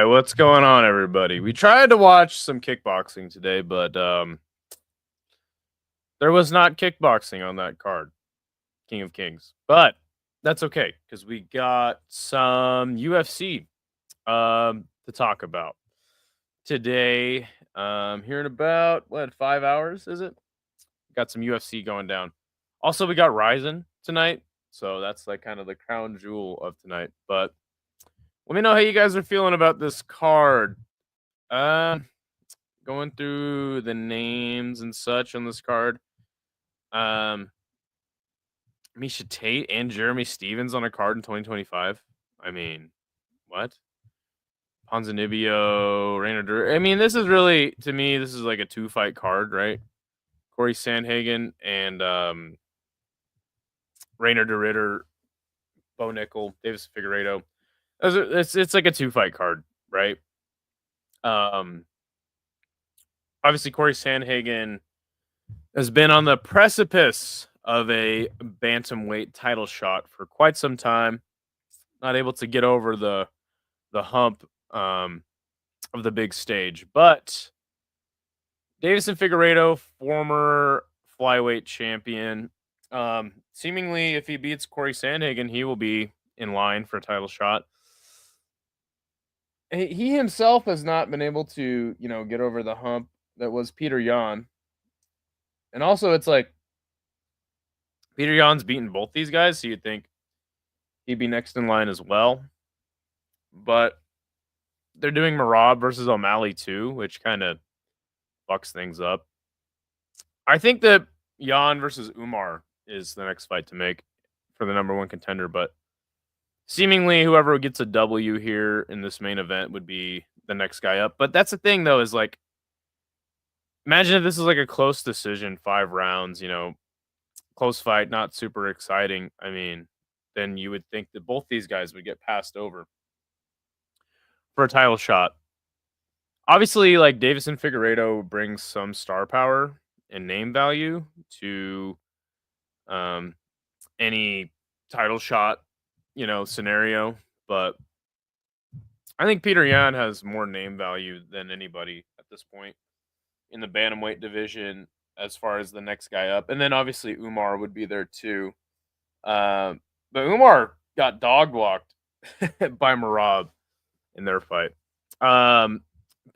what's going on, everybody? We tried to watch some kickboxing today, but there was not kickboxing on that card, King of Kings. But that's okay because we got some UFC to talk about today. Here in about what 5 hours is it? Got some UFC going down. Also, we got Ryzen tonight, so that's like kind of the crown jewel of tonight. But let me know how you guys are feeling about this card. Um, Going through the names and such on this card. Um, Misha Tate and Jeremy Stevens on a card in 2025. I mean, what? Ponzinibbio, I mean, this is really to me. This is like a two-fight card, right? Corey Sandhagen and Rainer de Ritter, Bo Nickel, Davis Figueiredo. It's like a two-fight card, right? Um, Obviously Corey Sandhagen has been on the precipice of a bantamweight title shot for quite some time. Not able to get over the hump of the big stage, but Davison Figueiredo, former flyweight champion, seemingly if he beats Corey Sandhagen, he will be in line for a title shot. He himself has not been able to, get over the hump that was Peter Yan. And also, it's like Peter Yan's beaten both these guys, so you'd think he'd be next in line as well. But they're doing Marab versus O'Malley too, which kind of fucks things up. I think that Yan versus Umar is the next fight to make for the number one contender, but seemingly whoever gets a W here in this main event would be the next guy up. But that's the thing though, is like imagine if this is like a close decision, 5 rounds, close fight, not super exciting. I mean, then you would think that both these guys would get passed over for a title shot. Obviously, like Davison Figueiredo brings some star power and name value to um, any title shot, scenario. But I think Peter Yan has more name value than anybody at this point in the bantamweight division as far as the next guy up. And then obviously Umar would be there too. But Umar got dog walked by Marab in their fight.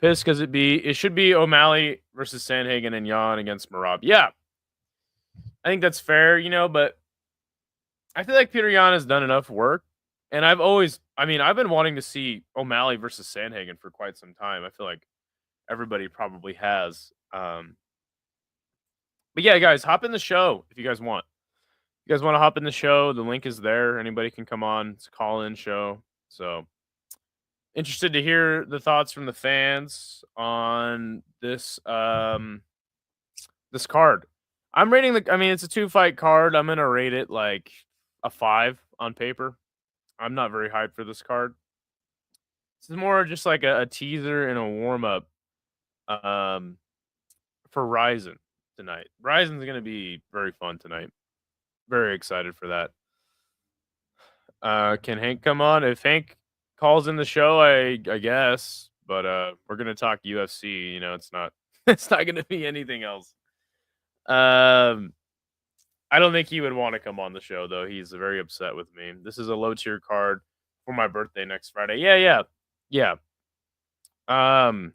Pissed because it should be O'Malley versus Sandhagen and Yan against Marab. Yeah, I think that's fair, but I feel like Peter Yan has done enough work. And I've been wanting to see O'Malley versus Sandhagen for quite some time. I feel like everybody probably has. But yeah, guys, hop in the show if you guys want. If you guys want to hop in the show, the link is there. Anybody can come on. It's a call-in show. So interested to hear the thoughts from the fans on this card. I'm rating it's a two-fight card. I'm gonna rate it like a 5 on paper. I'm not very hyped for this card. This is more just like a teaser and a warm-up um, for Ryzen tonight. Ryzen's gonna be very fun tonight. Very excited for that. Can Hank come on? If Hank calls in the show, I guess. But we're gonna talk UFC. It's not it's not gonna be anything else. I don't think he would want to come on the show though. He's very upset with me. This is a low tier card for my birthday next Friday. Yeah. Um,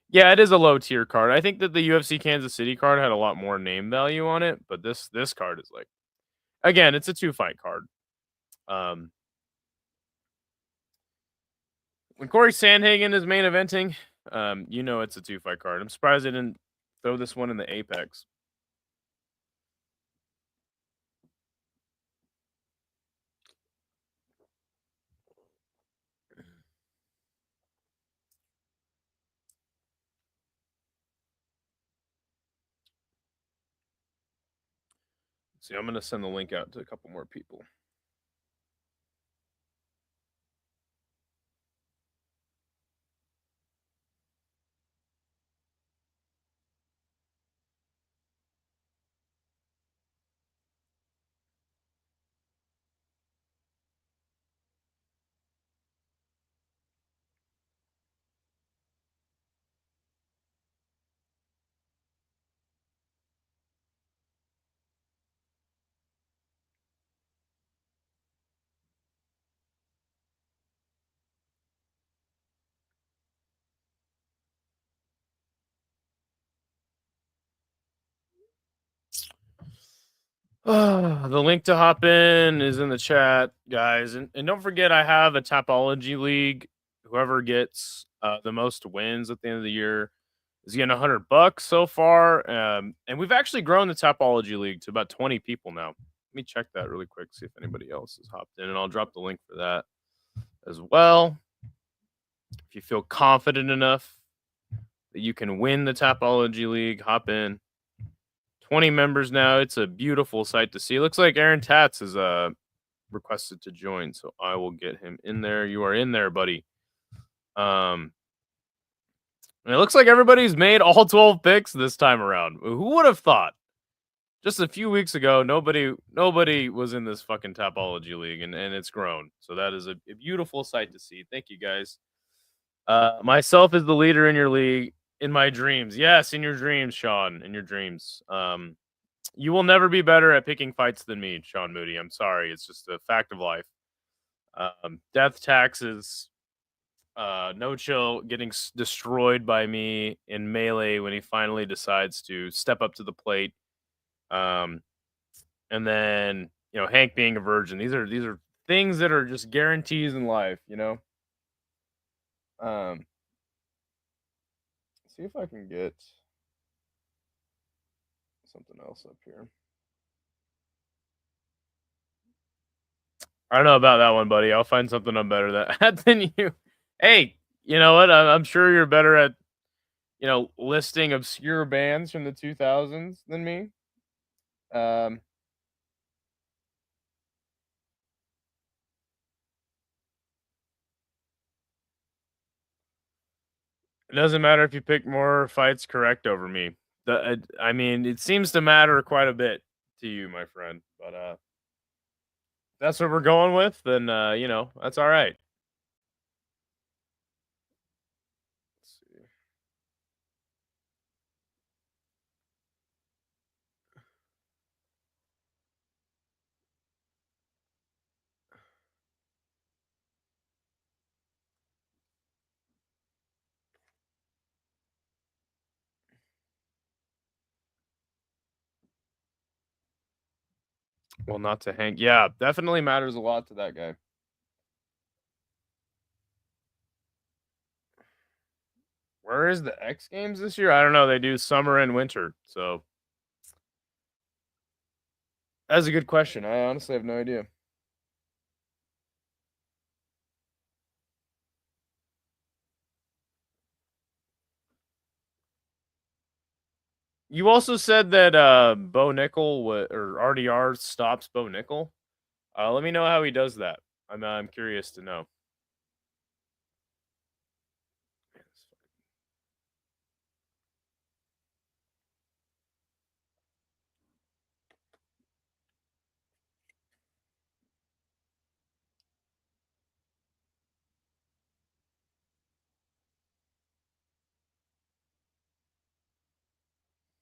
yeah, it is a low tier card. I think that the UFC Kansas City card had a lot more name value on it, but this card is like, again, it's a 2-fight card. When Corey Sandhagen is main eventing, it's a 2-fight card. I'm surprised they didn't throw this one in the Apex. See, I'm gonna send the link out to a couple more people. The link to hop in is in the chat, guys. And don't forget, I have a Tapology League. Whoever gets the most wins at the end of the year is getting $100 so far. And we've actually grown the Tapology League to about 20 people now. Let me check that really quick, see if anybody else has hopped in, and I'll drop the link for that as well. If you feel confident enough that you can win the Tapology League, hop in. 20 members now. It's a beautiful sight to see. It looks like Aaron Tats is requested to join, so I will get him in there. You are in there, buddy. And it looks like everybody's made all 12 picks this time around. Who would have thought? Just a few weeks ago, nobody was in this fucking Topology League, and it's grown. So that is a beautiful sight to see. Thank you, guys. Myself is the leader in your league. In my dreams. Yes, in your dreams, Sean. In your dreams. You will never be better at picking fights than me, Sean Moody. I'm sorry. It's just a fact of life. Death taxes. No Chill getting destroyed by me in melee when he finally decides to step up to the plate. And then Hank being a virgin. These are things that are just guarantees in life. See if I can get something else up here. I don't know about that one, buddy. I'll find something I'm better at than you. Hey, you know what? I'm sure you're better at, listing obscure bands from the 2000s than me. It doesn't matter if you pick more fights correct over me. I mean, it seems to matter quite a bit to you, my friend. But if that's what we're going with, then that's all right. Let's see. Well, not to Hank. Yeah, definitely matters a lot to that guy. Where is the X Games this year? I don't know. They do summer and winter, so that's a good question. I honestly have no idea. You also said that Bo Nickel or RDR stops Bo Nickel. Let me know how he does that. I'm curious to know.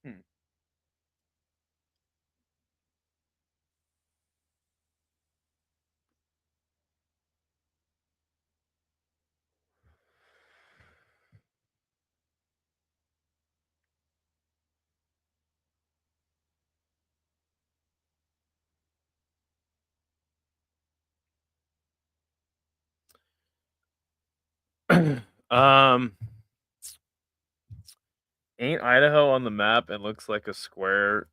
Hmm. um, ain't Idaho on the map? It looks like a square,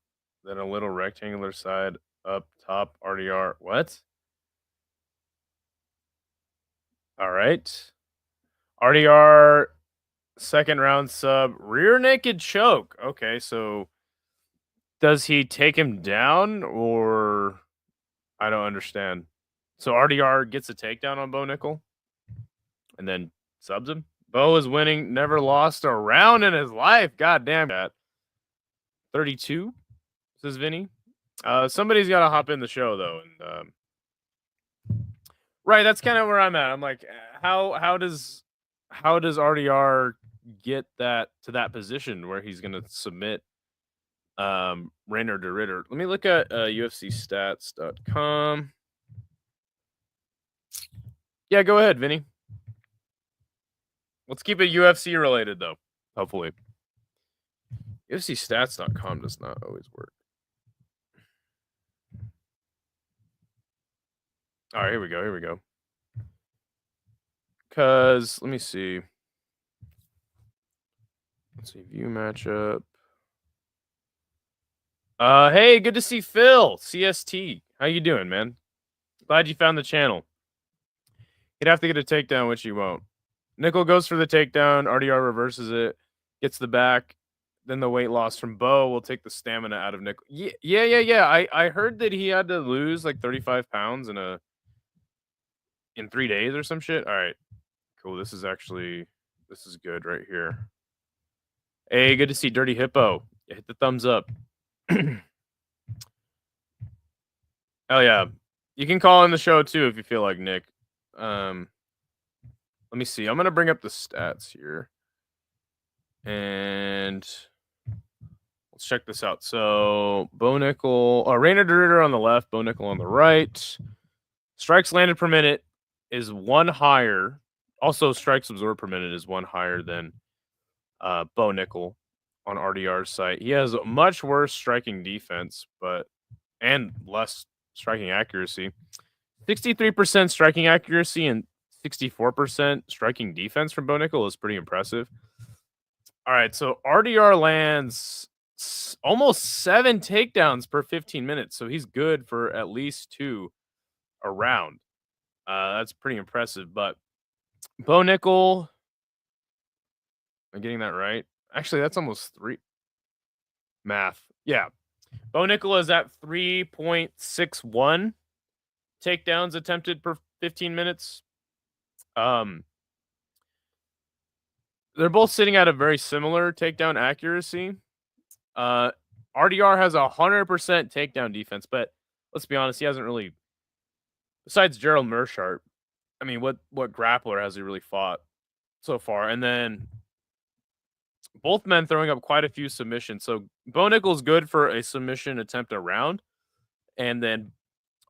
then a little rectangular side up top. RDR. What? All right. RDR second round sub rear naked choke. Okay, so does he take him down or I don't understand. So RDR gets a takedown on Bo Nickel and then subs him. Bo is winning, never lost a round in his life. God damn that. 32, says Vinny. Somebody's got to hop in the show though, and right, that's kind of where I'm at. I'm like, how does RDR get that to that position where he's gonna submit Rainer de Ritter? Let me look at UFCstats.com. Yeah, go ahead, Vinny. Let's keep it UFC related though. Hopefully. UFCstats.com does not always work. All right, here we go. Here we go. Cause let me see. Let's see view matchup. Hey, good to see Phil. CST. How you doing, man? Glad you found the channel. He'd have to get a takedown, which he won't. Nickel goes for the takedown. RDR reverses it, gets the back. Then the weight loss from Bo will take the stamina out of Nickel. Yeah. I heard that he had to lose like 35 pounds in 3 days or some shit. All right, cool. This is good right here. Hey, good to see Dirty Hippo. Hit the thumbs up. Hell yeah. You can call in the show too if you feel like, Nick. Let me see. I'm gonna bring up the stats here. And let's check this out. So Bo Nickel, Rainer DeRitter on the left, Bo Nickel on the right. Strikes landed per minute is one higher. Also, strikes absorbed per minute is one higher than Bo Nickel on RDR's site. He has much worse striking defense, and less striking accuracy. 63% striking accuracy and 64% striking defense from Bo Nickel is pretty impressive. All right, so RDR lands almost 7 takedowns per 15 minutes, so he's good for at least 2 a round. That's pretty impressive. But Bo Nickel, am I getting that right? Actually, that's almost 3 math. Yeah, Bo Nickel is at 3.61 takedowns attempted per 15 minutes. They're both sitting at a very similar takedown accuracy. RDR has 100% takedown defense, but let's be honest, he hasn't really, besides Gerald Mearshart, I mean, what grappler has he really fought so far? And then both men throwing up quite a few submissions. So Bo Nickel's good for a submission attempt a round, and then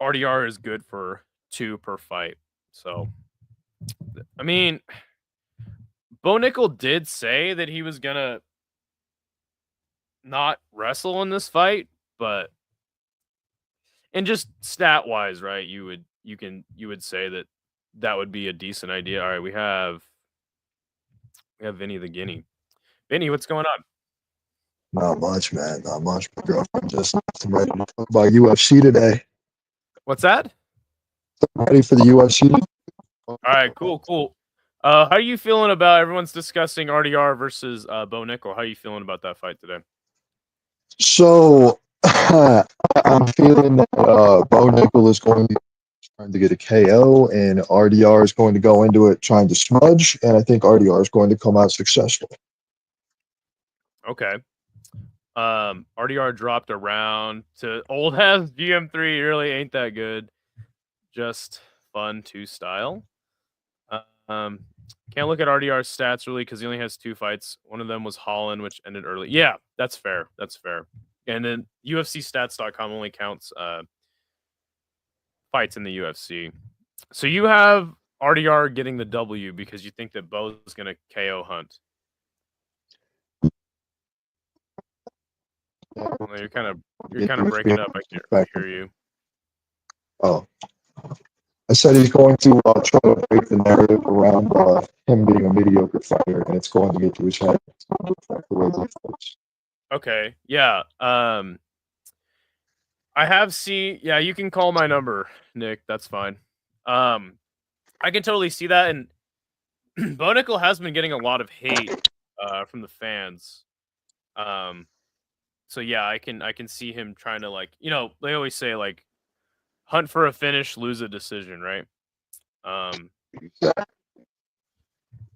RDR is good for 2 per fight. So, I mean, Bo Nickel did say that he was gonna not wrestle in this fight, but and just stat wise, right? You would say that would be a decent idea. All right, we have Vinny the Guinea. Vinny, what's going on? Not much, man. Not much. My girlfriend just ready to talk about UFC today. What's that? Ready for the UFC? All right, cool. How are you feeling about everyone's discussing RDR versus Bo Nickel? How are you feeling about that fight today? So I'm feeling that Bo Nickel is going to trying to get a KO, and RDR is going to go into it trying to smudge, and I think RDR is going to come out successful. Okay. RDR dropped around to old ass GM3. Really ain't that good. Just fun to style. Can't look at RDR's stats really because he only has 2 fights. One of them was Holland, which ended early. Yeah, that's fair. And then UFCstats.com only counts fights in the UFC. So you have RDR getting the W because you think that Bo's going to KO Hunt. Well, you're kind of breaking up. I can't hear you. Oh, I said he's going to try to break the narrative around him being a mediocre fighter, and it's going to get to his head. Okay, yeah. I have C. Yeah, you can call my number, Nick. That's fine. I can totally see that, and Bo Nickel has been getting a lot of hate from the fans. So yeah, I can see him trying to, like, they always say, like, hunt for a finish, lose a decision, right?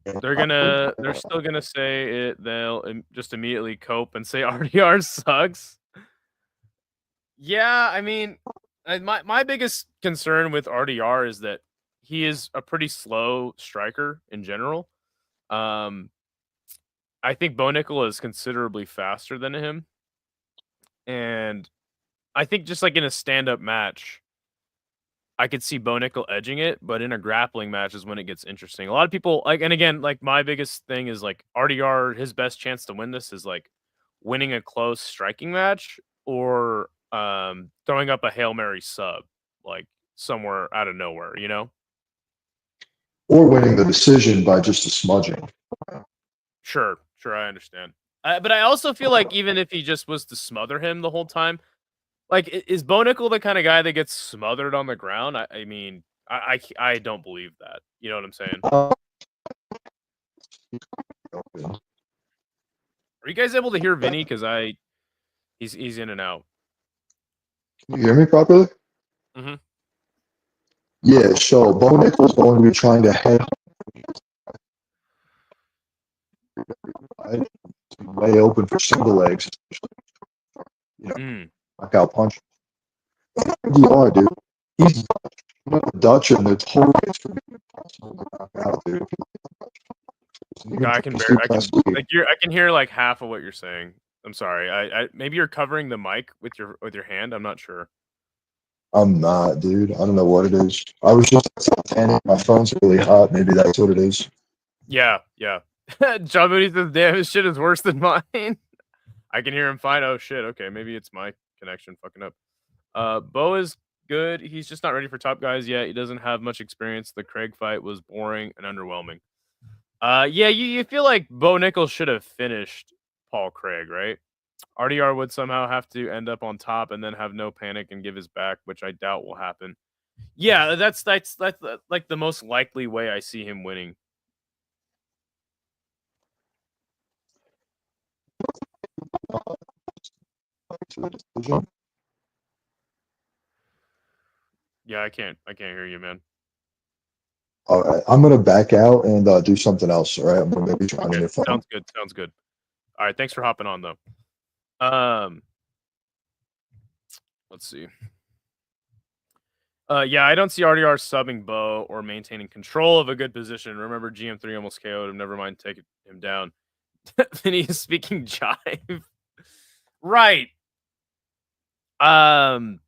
They're still gonna say it. They'll just immediately cope and say RDR sucks. Yeah, I mean, my biggest concern with RDR is that he is a pretty slow striker in general. I think Bo Nickel is considerably faster than him, and I think just like in a stand-up match, I could see Bo Nickel edging it, but in a grappling match is when it gets interesting. A lot of people and again, like, my biggest thing is, like, RDR, his best chance to win this is like winning a close striking match or throwing up a Hail Mary sub. Like, somewhere out of nowhere, you know? Or winning the decision by just a smudging. Sure, I understand. But I also feel like even if he just was to smother him the whole time, like, is Bo Nickel the kind of guy that gets smothered on the ground? I mean, I don't believe that. You know what I'm saying? Are you guys able to hear Vinny? Because he's in and out. Can you hear me properly? Mm-hmm. Yeah, so Bo Nickel's going to be trying to head way open for single legs, knockout punch. You dude. He's Dutch, and it's totally impossible to knock out, dude. I can I can hear like half of what you're saying. I'm sorry. I maybe you're covering the mic with your hand. I'm not sure. I'm not, dude. I don't know what it is. I was just tanning. My phone's really hot. Maybe that's what it is. Yeah. John Moody says, "Damn, his shit is worse than mine." I can hear him fine. Oh shit. Okay, maybe it's my connection fucking up. Bo is good. He's just not ready for top guys yet. He doesn't have much experience. The Craig fight was boring and underwhelming. Yeah, you feel like Bo Nickel should have finished Paul Craig, right? RDR would somehow have to end up on top and then have no panic and give his back, which I doubt will happen. Yeah, that's like the most likely way I see him winning. Yeah, I can't hear you, man. All right, I'm gonna back out and do something else. All right, I'm gonna maybe try on your phone. Sounds good. All right, thanks for hopping on though. Let's see. Yeah, I don't see RDR subbing Bo or maintaining control of a good position. Remember, GM3 almost KO'd him. Never mind taking him down. Then he's speaking jive. Right. You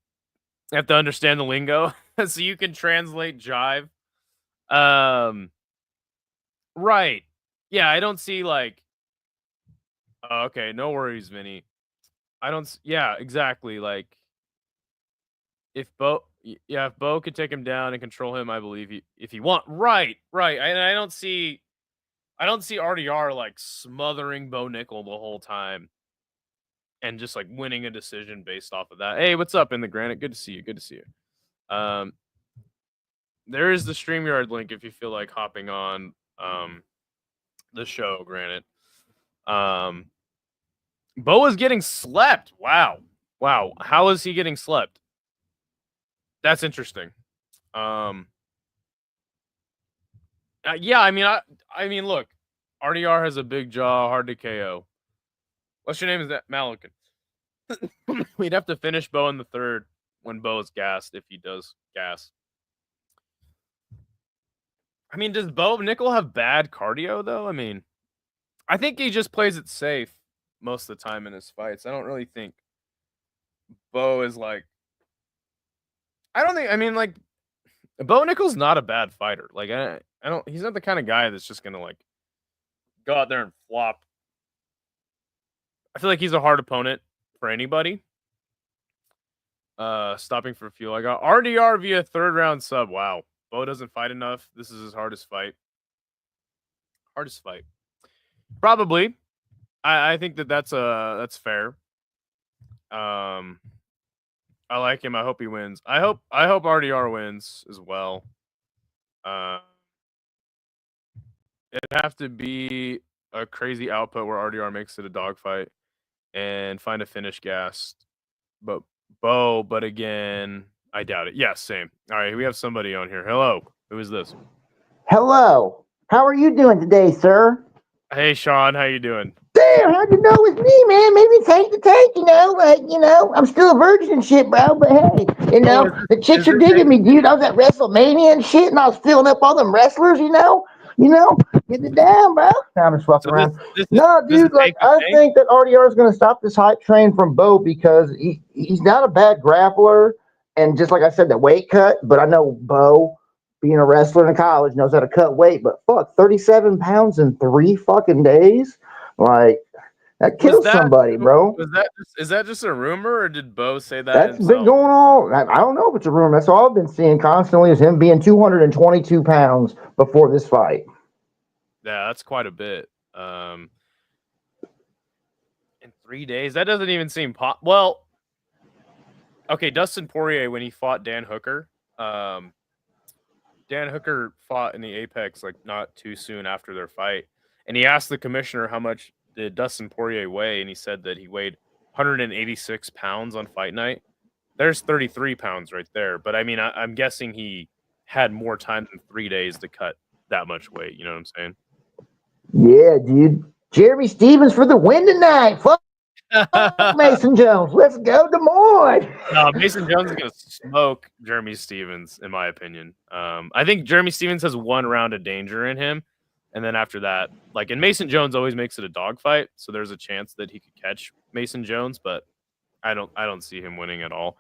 have to understand the lingo so you can translate jive. Right. Yeah, I don't see like. Okay, no worries, Vinny. I don't. Yeah, exactly. Like, if Bo could take him down and control him, I believe if he want. Right. And I don't see RDR like smothering Bo Nickel the whole time and just like winning a decision based off of that. Hey, what's up in the granite? Good to see you. There is the StreamYard link if you feel like hopping on the show, Granite. Bo is getting slept. Wow. How is he getting slept? That's interesting. Yeah, I mean, look, RDR has a big jaw, hard to KO. What's your name? Is that Malikan? We'd have to finish Bo in the third when Bo is gassed, if he does gas. I mean, does Bo Nickel have bad cardio though? I mean, I think he just plays it safe most of the time in his fights. I don't really think Bo is like. I mean, like, Bo Nickel's not a bad fighter. Like, I don't. He's not the kind of guy that's just gonna like go out there and flop. I feel like he's a hard opponent for anybody. Stopping for fuel. I got RDR via third round sub. Wow. Bo doesn't fight enough. This is his hardest fight. Probably. I think that's fair. I like him. I hope he wins. I hope RDR wins as well. It'd have to be a crazy output where RDR makes it a dogfight and find a finish gas. But again, I doubt it. Yeah, same. All right, we have somebody on here. Hello. Who is this? Hello. How are you doing today, sir? Hey, Sean. How you doing? Damn, how'd you know it's me, man? Maybe it's hate to take, I'm still a virgin and shit, bro, but hey, the chicks are digging me, dude. I was at WrestleMania and shit, and I was filling up all them wrestlers, get it down, bro. Now I'm just fucking around. Dude, I think that RDR is going to stop this hype train from Bo because he's not a bad grappler, and just like I said, the weight cut, but I know Bo, being a wrestler in college, knows how to cut weight, but fuck, 37 pounds in 3 fucking days? Like, That kills somebody, bro. Is that just a rumor, or did Bo say that That's been himself? going on. I don't know if it's a rumor. That's all I've been seeing constantly is him being 222 pounds before this fight. Yeah, that's quite a bit. In 3 days, that doesn't even seem well. Okay, Dustin Poirier when he fought Dan Hooker. Dan Hooker fought in the Apex like not too soon after their fight, and he asked the commissioner how much did Dustin Poirier weigh, and he said that he weighed 186 pounds on fight night. There's 33 pounds right there, but I mean, I'm guessing he had more time than 3 days to cut that much weight. You know what I'm saying? Yeah, dude. Jeremy Stevens for the win tonight. Fuck Mason Jones. Let's go, Des Moines. No, Mason Jones is going to smoke Jeremy Stevens, in my opinion. I think Jeremy Stevens has one round of danger in him. And then after that, and Mason Jones always makes it a dogfight. So there's a chance that he could catch Mason Jones, but I don't see him winning at all.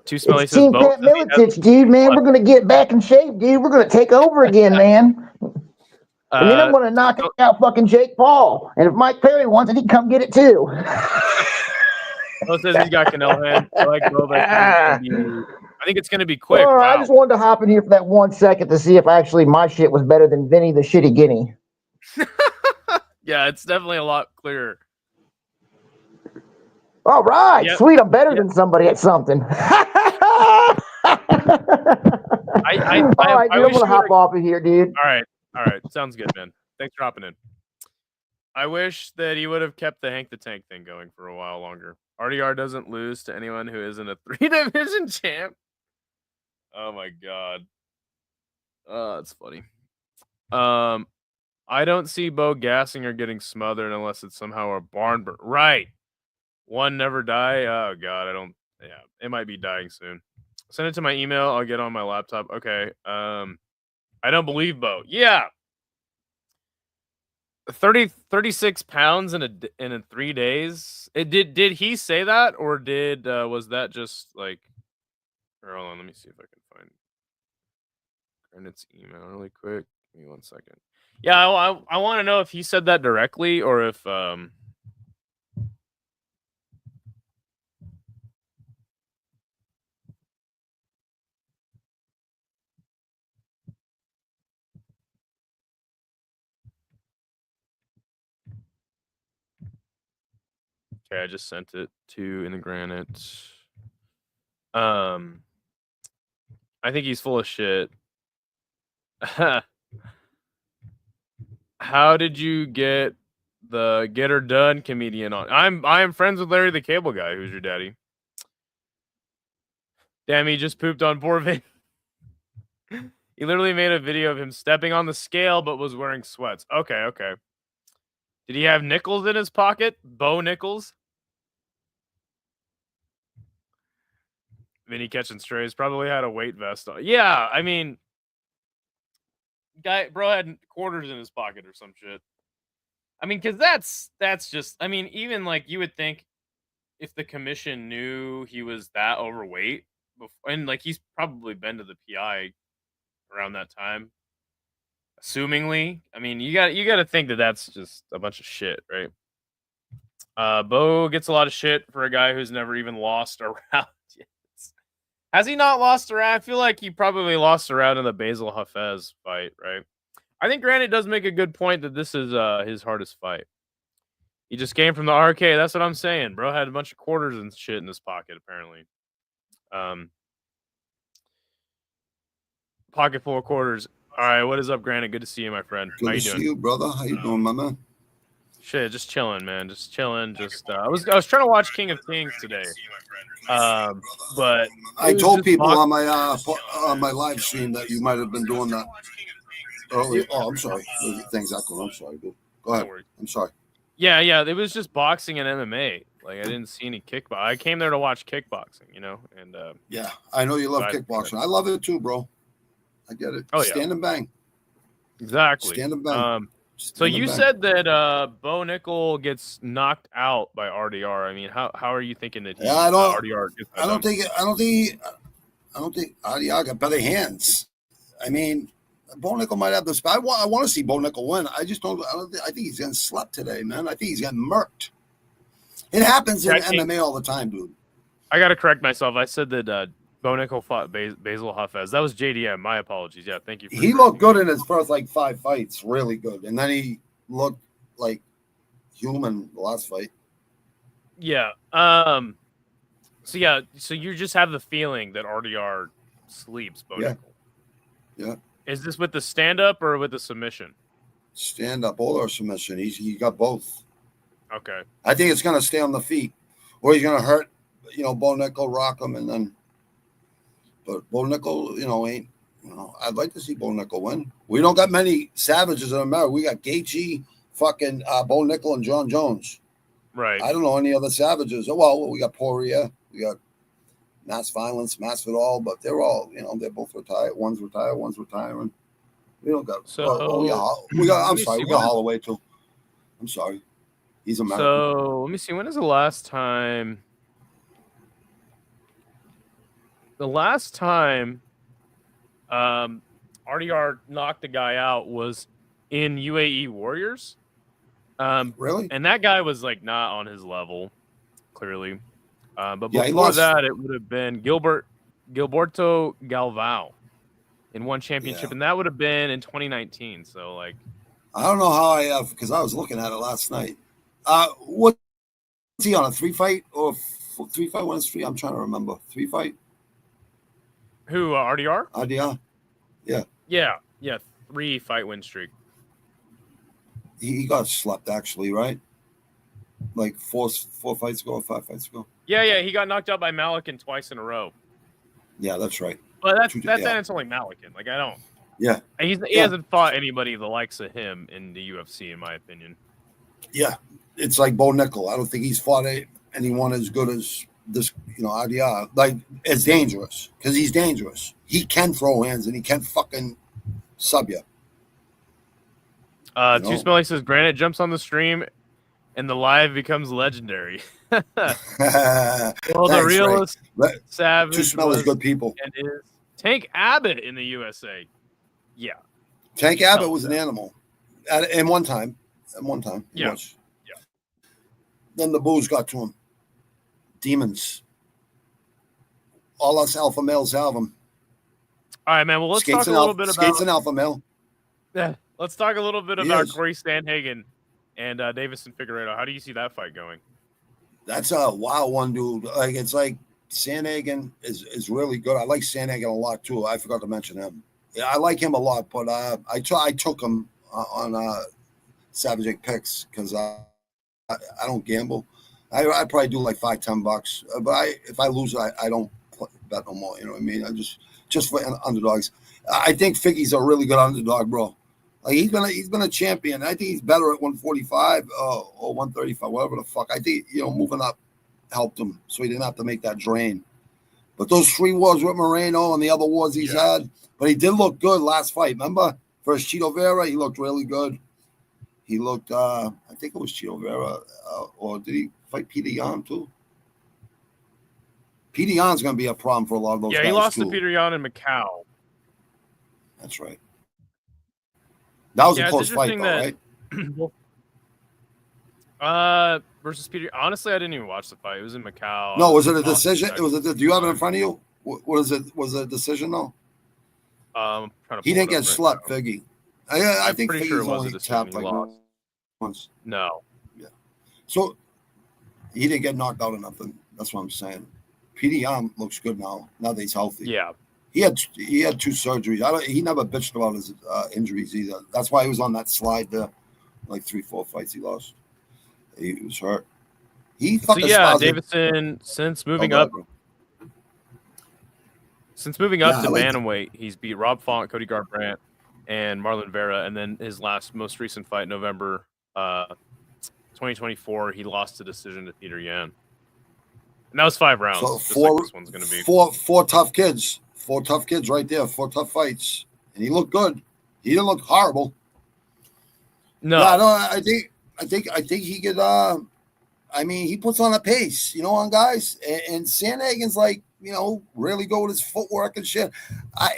Too Smelly it's says Team Pat Miletich, dude, man. We're going to get back in shape, dude. We're going to take over again, man. And then I'm going to knock out fucking Jake Paul. And if Mike Perry wants it, he can come get it too. Bo says he's got Canelo hand. I like Bo. I think it's going to be quick. Oh, wow. I just wanted to hop in here for that 1 second to see if actually my shit was better than Vinny the Shitty Guinea. Yeah, it's definitely a lot clearer. All right, yep. Sweet. I'm better than somebody at something. All right, dude, I'm going to hop off of here, dude. All right. Sounds good, man. Thanks for hopping in. I wish that he would have kept the Hank the Tank thing going for a while longer. RDR doesn't lose to anyone who isn't a 3-division champ. Oh my god. That's funny. I don't see Bo gassing or getting smothered unless it's somehow a barn burn. Right. One never die. Oh god, it might be dying soon. Send it to my email. I'll get on my laptop. Okay. I don't believe Bo. Yeah. 36 pounds in 3 days. Did he say that, or was that just like? Hold on, let me see if I can find Granite's email really quick. Give me 1 second. Yeah, I want to know if he said that directly or if Okay, I just sent it to In the Granite. I think he's full of shit. How did you get the Get Her Done comedian on? I am friends with Larry the Cable Guy. Who's your daddy? Damn, he just pooped on poor Vin. He literally made a video of him stepping on the scale, but was wearing sweats. Okay. Did he have nickels in his pocket? Bo nickels? Vinny catching strays. Probably had a weight vest on. Yeah, I mean, bro had quarters in his pocket or some shit. I mean, because that's just, I mean, even like you would think if the commission knew he was that overweight, and like he's probably been to the PI around that time, assumingly. I mean, you got to think that that's just a bunch of shit, right? Bo gets a lot of shit for a guy who's never even lost a round. Has he not lost a round? I feel like he probably lost a round in the Basil Hafez fight, right? I think Granite does make a good point that this is his hardest fight. He just came from the RK. That's what I'm saying. Bro had a bunch of quarters and shit in his pocket, apparently. Pocket full of quarters. All right, what is up, Granite? Good to see you, my friend. Good How you to doing? see you, brother. How you doing, my man? Shit, just chilling, man. Just chilling. Just I was trying to watch King of Kings today, but I told people on my live stream that you might have been doing that earlier. Oh, I'm sorry. Thanks, Echo. I'm sorry, dude. Go ahead. I'm sorry. Yeah. It was just boxing and MMA. Like I didn't see any kickboxing. I came there to watch kickboxing, you know. And yeah, I know you love kickboxing. I love it too, bro. I get it. Oh yeah. Stand and bang. Exactly. Stand and bang. So you said that Bo Nickel gets knocked out by RDR. I mean, how are you thinking that RDR gets I don't think RDR got better hands. I mean, Bo Nickel might have this. I want to see Bo Nickel win. I just don't. I think he's getting slept today, man. I think he's getting murked. It happens in Checking. MMA all the time, dude. I got to correct myself. I said that Bo Nickel fought Basil Hafez. That was JDM. My apologies. Yeah, thank you. He looked good in his first like 5 fights, really good, and then he looked like human the last fight. Yeah. So you just have the feeling that RDR sleeps Bo Nickel. Yeah. Is this with the stand up or with the submission? Stand up or submission. He got both. Okay. I think it's gonna stay on the feet, or he's gonna hurt. Bo Nickel, rock him, and then. But Bo Nickel, ain't. I'd like to see Bo Nickel win. We don't got many savages in America. We got Gaethje, fucking Bo Nickel, and John Jones. Right. I don't know any other savages. Well, we got Poirier. We got Mass Violence, Masvidal, but they're all, they're both retired. One's retired, one's retiring. We don't got. We got. I'm sorry, we got Holloway too. I'm sorry, he's American. So let me see. When is the last time? The last time, RDR knocked a guy out was in UAE Warriors. Really? And that guy was like not on his level, clearly. But Yeah, before that, it would have been Gilberto Galvao in one championship, and that would have been in 2019. So, like, I don't know how I have, because I was looking at it last night. What's he on, a 3-fight or 3-fight win streak? I'm trying to remember. 3-fight? Who, RDR? RDR? Yeah. Yeah, 3-fight win streak. He got slept, actually, right? Like 4 fights ago or 5 fights ago. Yeah, he got knocked out by Malikin twice in a row. Yeah, that's right. But then it's only Malikin. Like, I don't. Yeah. He hasn't fought anybody the likes of him in the UFC, in my opinion. Yeah. It's like Bo Nickel. I don't think he's fought anyone as good as this, RDR. Like, as dangerous. Because he's dangerous. He can throw hands and he can fucking sub you. Too Smelly says Granite jumps on the stream and the live becomes legendary. Well, the realist savage. Too Smelly's good people. And is Tank Abbott in the USA. Yeah. Tank Abbott was an animal. At one time. Yeah. Then the booze got to him. Demons. All us alpha males have them. All right, man. Well, let's talk a little bit about Skate's an alpha male. Yeah. Let's talk a little bit about Corey Sandhagen and Davison Figueiredo. How do you see that fight going? That's a wild one, dude. Like, it's like Sandhagen is really good. I like Sandhagen a lot too. I forgot to mention him. Yeah, I like him a lot, but I took him on Savage Egg picks because I don't gamble. I probably do like $5-10, but if I lose, I don't bet no more. You know what I mean? I just for underdogs. I think Figgy's a really good underdog, bro. Like, he's been a champion. I think he's better at 145 or 135, whatever the fuck. I think moving up helped him, so he didn't have to make that drain. But those 3 wars with Moreno and the other wars he's had, but he did look good last fight. Remember, versus Chito Vera, he looked really good. He looked, I think it was Chito Vera, or did he fight Peter Yan too? Peter Yan's going to be a problem for a lot of those guys. Yeah, he lost to Peter Yan in Macau. That's right. That was a close fight, though, right? Versus Peter. Honestly, I didn't even watch the fight. It was in Macau. No, was it a decision? Do you have it in front of you? What is it? Was it a decision though? He didn't get slept, Figgy. I think Figgy's sure only tapped like once. No. Yeah. So he didn't get knocked out or nothing. That's what I'm saying. Peter Yan looks good now. Now that he's healthy. Yeah. He had 2 surgeries. He never bitched about his injuries either. That's why he was on that slide there. Like 3-4 fights he lost. He was hurt. He fucking Davison, since moving up to bantamweight, he's beat Rob Font, Cody Garbrandt, and Marlon Vera, and then his most recent fight, November 2024, he lost a decision to Peter Yan. And that was 5 rounds. So just like this one's going to be. Four tough kids. 4 tough kids right there. 4 tough fights. And he looked good. He didn't look horrible. No. I think he could he puts on a pace, on guys. And Sandhagen's like, really go with his footwork and shit.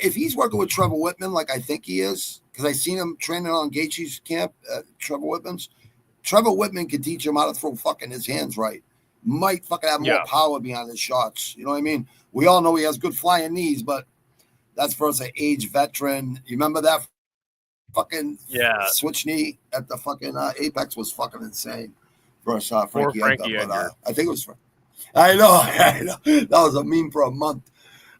If he's working with Trevor Whitman, like I think he is, because I seen him training on Gaethje's camp at Trevor Whitman's. Trevor Whitman can teach him how to throw fucking his hands right. might fucking have more power behind his shots. You know what I mean? We all know he has good flying knees, but that's for an aged veteran. You remember that fucking switch knee at the fucking Apex was fucking insane versus Frankie Edgar. But I think it was. I know, that was a meme for a month.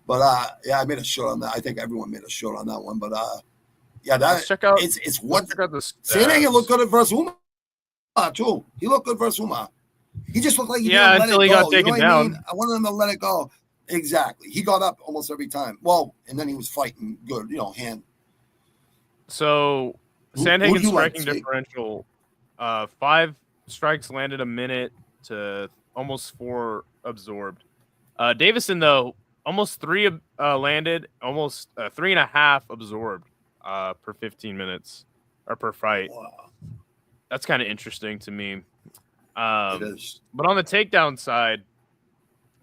But I made a short on that. I think everyone made a short on that one. But let's check out. It's what Sandhagen looked good at versus Umar too. He looked good versus Umar. He just looked like he didn't let until it he go. got taken down. I wanted him to let it go. Exactly. He got up almost every time. Well, and then he was fighting good, hand. So Sandhagen's striking differential, 5 strikes landed a minute to almost 4 absorbed. Davison, though, almost 3 landed, almost 3.5 absorbed per 15 minutes or per fight. Wow. That's kind of interesting to me. It is. But on the takedown side,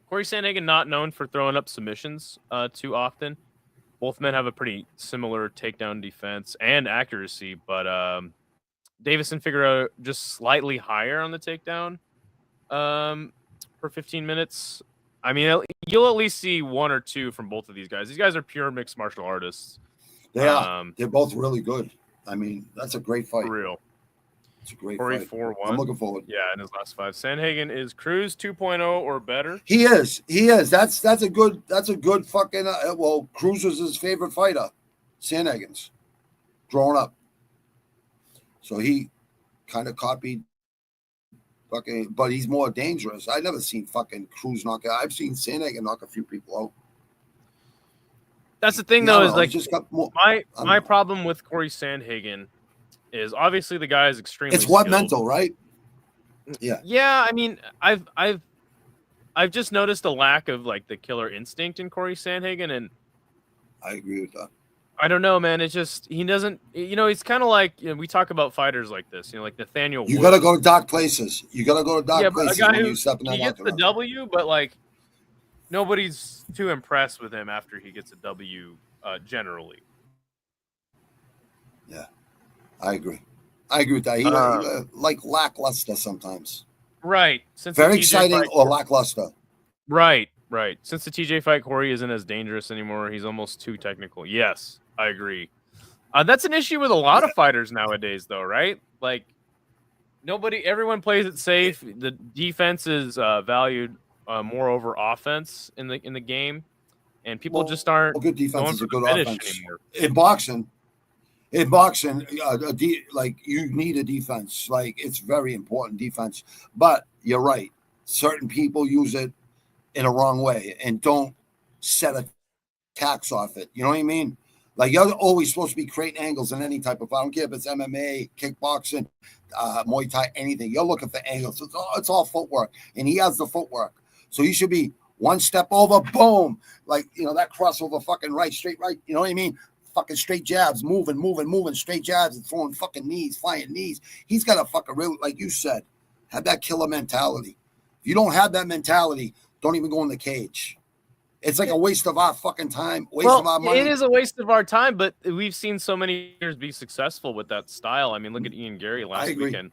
Corey Sandhagen not known for throwing up submissions too often. Both men have a pretty similar takedown defense and accuracy, but Davison Figueroa just slightly higher on the takedown per 15 minutes. I mean, you'll at least see 1 or 2 from both of these guys. These guys are pure mixed martial artists. They are. They're both really good. I mean, that's a great fight. For real. It's a great Corey fight. 4-1. I'm looking forward. Yeah, in his last 5. Sandhagen is Cruz 2.0 or better. He is. That's a good fucking Cruz was his favorite fighter. Sandhagen's growing up. So he kind of copied fucking, but he's more dangerous. I never seen fucking Cruz knock out. I've seen Sandhagen knock a few people out. That's the thing, though, is like just got more, my problem with Corey Sandhagen is obviously the guy is extremely It's what skilled. mental, right? Yeah. Yeah, I mean, I've just noticed a lack of like the killer instinct in Corey Sandhagen, and I agree with that. I don't know, man. It's just he doesn't. He's kind of like we talk about fighters like this. Like Nathaniel. You got to go to dark places. You got to go to dark places when you step in that. He gets the W, but like nobody's too impressed with him after he gets a W. Generally. Yeah. I agree with that. He like lackluster sometimes. Right. Very exciting or lackluster. Right. Since the TJ fight, Corey isn't as dangerous anymore. He's almost too technical. Yes, I agree. That's an issue with a lot of fighters nowadays, though, right? Like everyone plays it safe. The defense is valued more over offense in the game, and people just aren't. Good defense is a good offense anymore. In boxing, like you need a defense. Like it's very important defense. But you're right. Certain people use it in a wrong way and don't set attacks off it. You know what I mean? Like you're always supposed to be creating angles in any type of. I don't care if it's MMA, kickboxing, Muay Thai, anything. You're looking for angles. It's all footwork, and he has the footwork. So he should be one step over, boom, like that crossover, fucking right, straight right. You know what I mean? Fucking straight jabs, moving, straight jabs and throwing fucking knees, flying knees. He's got a fucking real, like you said, have that killer mentality. If you don't have that mentality, don't even go in the cage. It's like a waste of our fucking time, of our money. It is a waste of our time, but we've seen so many years be successful with that style. I mean, look at Ian Gary last weekend.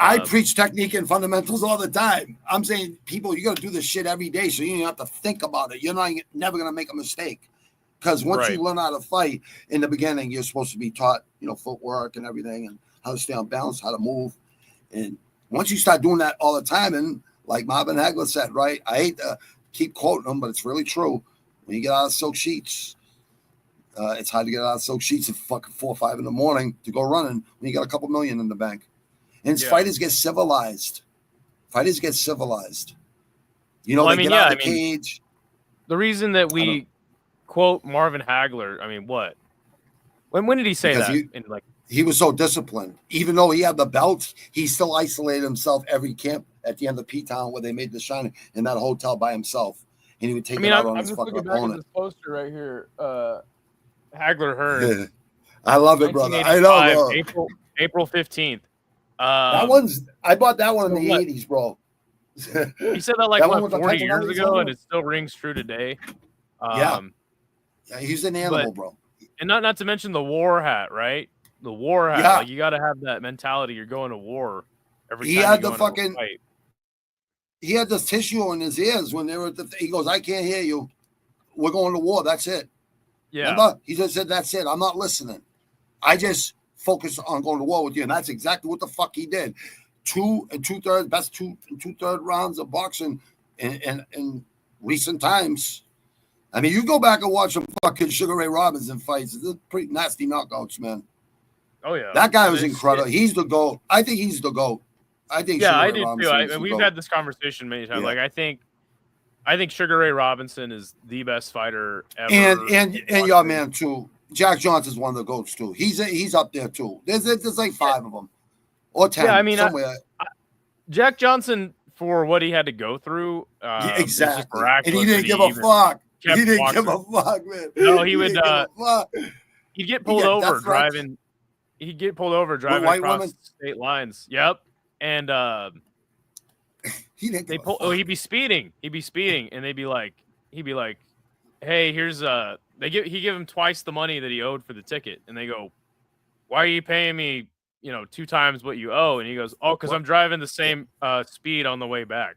I preach technique and fundamentals all the time. I'm saying, people, you got to do this shit every day so you don't have to think about it. You're never going to make a mistake. Because once you learn how to fight in the beginning, you're supposed to be taught, footwork and everything and how to stay on balance, how to move. And once you start doing that all the time, and like Marvin Hagler said, right? I hate to keep quoting him, but it's really true. When you get out of silk sheets, it's hard to get out of silk sheets at fucking 4 or 5 in the morning to go running when you got a couple million in the bank. And fighters get civilized. They get out of the cage. The reason that we quote Marvin Hagler, I mean, what? When did he say that? He was so disciplined. Even though he had the belt, he still isolated himself every camp at the end of P-Town where they made the Shining in that hotel by himself. And he would take it out on his fucking opponent. I'm just looking back at this poster right here. Hagler Hearn. I love it, brother. I know, bro. April 15th. I bought that one in the 80s, bro. He said that 40 years ago, and it still rings true today. Yeah, he's an animal, bro. And not to mention the war hat, right? The war hat. Yeah. Like, you got to have that mentality. You're going to war every time. He had the fucking. he had this tissue in his ears when they were at he goes, I can't hear you. We're going to war. That's it. Yeah. Remember? He just said, that's it. I'm not listening. I just focus on going to war with you. And that's exactly what the fuck he did. 2 2/3, best 2 2/3 rounds of boxing in recent times. I mean, you go back and watch some fucking Sugar Ray Robinson fights. They're pretty nasty knockouts, man. Oh, yeah. That guy was incredible. He's the GOAT. I think he's the GOAT. I think yeah, Sugar I Ray do Robinson too. We've had this conversation many times. Yeah. Like, I think Sugar Ray Robinson is the best fighter ever. And your man too. Jack Johnson's one of the GOATs too. He's up there too. There's like 5 of them or 10. Yeah, I mean, somewhere. Jack Johnson, for what he had to go through, Exactly. And he didn't give a fuck. He didn't give a fuck, man. No, he would. He'd get pulled over driving. He'd get pulled over driving across state lines. Yep. And he'd be speeding. He'd be speeding, and he'd be like, "Hey, here's he give him twice the money that he owed for the ticket," and they go, "Why are you paying me, 2 times what you owe?" And he goes, "Oh, because I'm driving the same speed on the way back."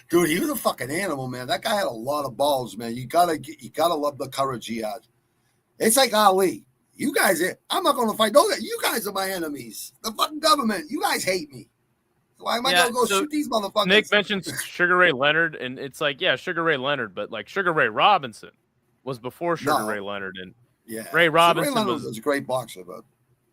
Dude, he was a fucking animal, man. That guy had a lot of balls, man. You gotta love the courage he had. It's like Ali. You guys, I'm not going to fight. You guys are my enemies. The fucking government. You guys hate me. Why am I going to go shoot these motherfuckers? Nick mentions Sugar Ray Leonard, and it's like, yeah, Sugar Ray Leonard, but like Sugar Ray Robinson was before Sugar Ray Leonard, and Ray Robinson was a great boxer, but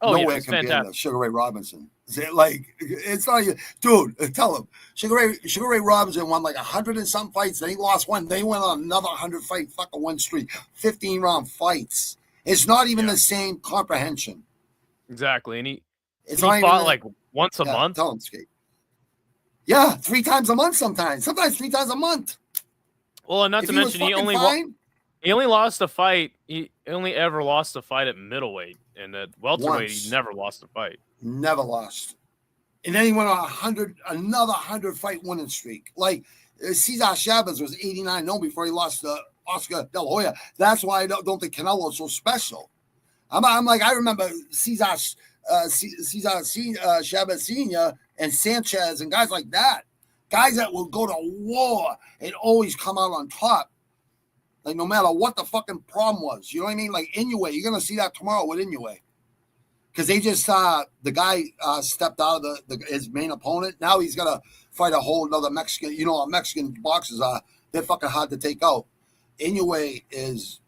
no way compared to Sugar Ray Robinson. It's not you, dude. Tell him Sugar Ray Robinson won like 100 and some fights. Then he lost one. Then he went on another 100 fight fucking win streak, 15-round fights. It's not even the same comprehension. Exactly, and he fought like once a month. Tell him, Skate. Yeah, 3 times a month sometimes 3 times a month. Well, and not to mention he only lost a fight. He only ever lost a fight at middleweight, and at welterweight he never lost a fight. Never lost. And then he went on another 100 fight winning streak. Like Cesar Chavez was 89-0 before he lost to Oscar De La Hoya. That's why I don't think Canelo is so special. I'm like, I remember Cesar Chavez Sr. and Sanchez and guys like that. Guys that will go to war and always come out on top. Like, no matter what the fucking problem was. You know what I mean? Like, Inoue. You're going to see that tomorrow with Inoue. Because they just the guy stepped out of his main opponent. Now he's going to fight a whole another Mexican. You know how Mexican boxers are. They're fucking hard to take out. Inoue is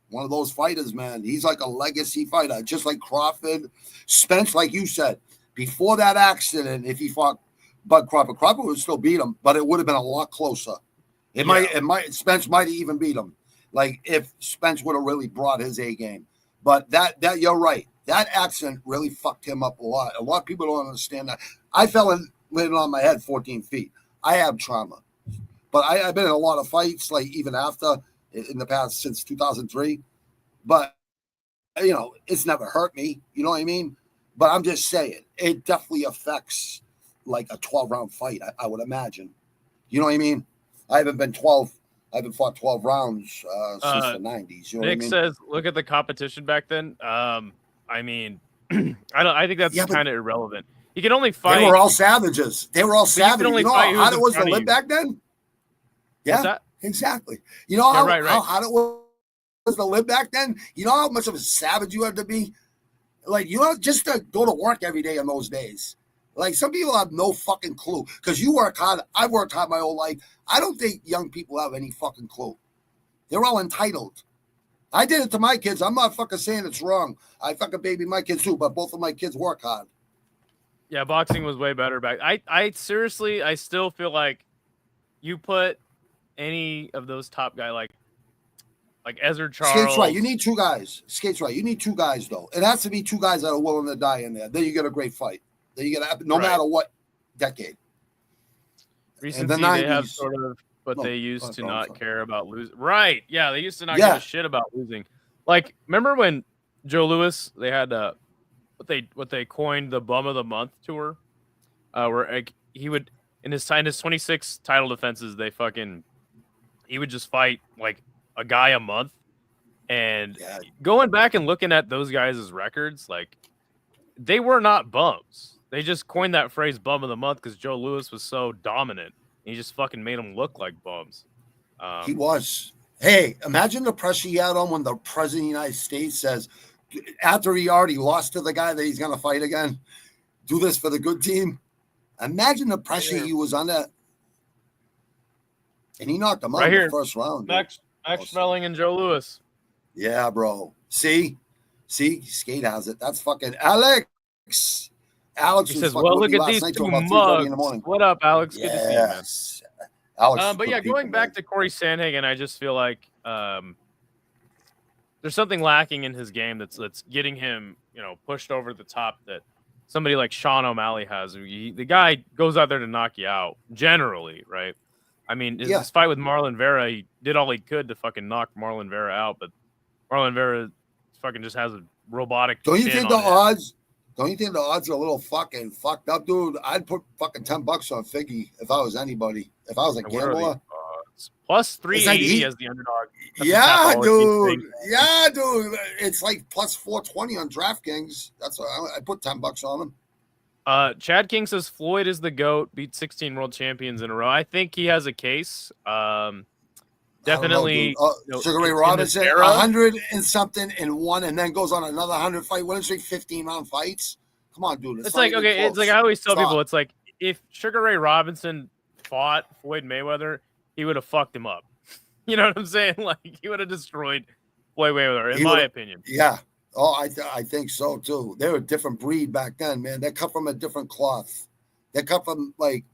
one of those fighters, man. He's like a legacy fighter, just like Crawford. Spence, like you said, before that accident, if he fought Bud Crawford would still beat him, but it would have been a lot closer. Spence might have even beat him. Like if Spence would have really brought his A game. But that you're right. That accident really fucked him up a lot. A lot of people don't understand that. I fell in landed on my head 14 feet. I have trauma. But I've been in a lot of fights, like even after in the past since 2003. But it's never hurt me. You know what I mean? But I'm just saying, it definitely affects like a 12-round fight, I would imagine. You know what I mean? I haven't fought 12 rounds since the 90s. You know Nick what I mean? says, look at the competition back then. I mean, I think that's kind of irrelevant. You can only fight. They were all savages. You know how hard it was to live back then? Yeah, exactly. You know how hard it was to live back then? You know how much of a savage you had to be? Like, just to go to work every day in those days. Like, some people have no fucking clue. Because you work hard. I've worked hard my whole life. I don't think young people have any fucking clue. They're all entitled. I did it to my kids. I'm not fucking saying it's wrong. I fucking baby my kids too, but both of my kids work hard. Yeah, boxing was way better back. I seriously, I still feel like you put any of those top guys like Ezra Charles. Skate's right. You need 2 guys. Skate's right. You need 2 guys, though. It has to be 2 guys that are willing to die in there. Then you get a great fight. Then you get no matter what decade. Recently, they have sort of, but they used to not care about losing. Right. Yeah, they used to not give a shit about losing. Like, remember when Joe Louis, they had what they coined the Bum of the Month tour, where like, he would in his 26 title defenses, he would just fight like a guy a month. And going back and looking at those guys' records, like, they were not bums. They just coined that phrase "bum of the month" because Joe Louis was so dominant. He just fucking made them look like bums. He was. Hey, imagine the pressure he had on when the president of the United States says, after he already lost to the guy that he's going to fight again, do this for the good team. Imagine the pressure he was under. And he knocked him out in the first round. Max Schmeling and Joe Louis. Yeah, bro. See, Skate has it. That's fucking Alex. Alex he says, "Well, look at these two mugs." What up, Alex? Good to see you, man. Alex, but yeah, going back to Corey Sandhagen, I just feel like there's something lacking in his game that's getting him, pushed over the top that somebody like Sean O'Malley has. The guy goes out there to knock you out, generally, right? I mean, his fight with Marlon Vera, he did all he could to fucking knock Marlon Vera out, but Marlon Vera fucking just has a robotic. Don't you think the odds? Don't you think the odds are a little fucking fucked up, dude? I'd put fucking $10 on Figgy if I was anybody. If I was a gambler. Plus 380 as the underdog. Yeah, dude. Yeah, dude. It's like plus 420 on DraftKings. That's what I put $10 on him. Chad King says Floyd is the GOAT, beat 16 world champions in a row. I think he has a case. Definitely. Sugar Ray Robinson, 100 and something and won, and then goes on another 100 fight winning streak, 15-round fights. Come on, dude. It's like, okay, it's like I always tell people, it's like if Sugar Ray Robinson fought Floyd Mayweather, he would have fucked him up. You know what I'm saying? Like, he would have destroyed Floyd Mayweather, in my opinion. Yeah. Oh, I think so, too. They were a different breed back then, man. They cut from a different cloth. They cut from, like,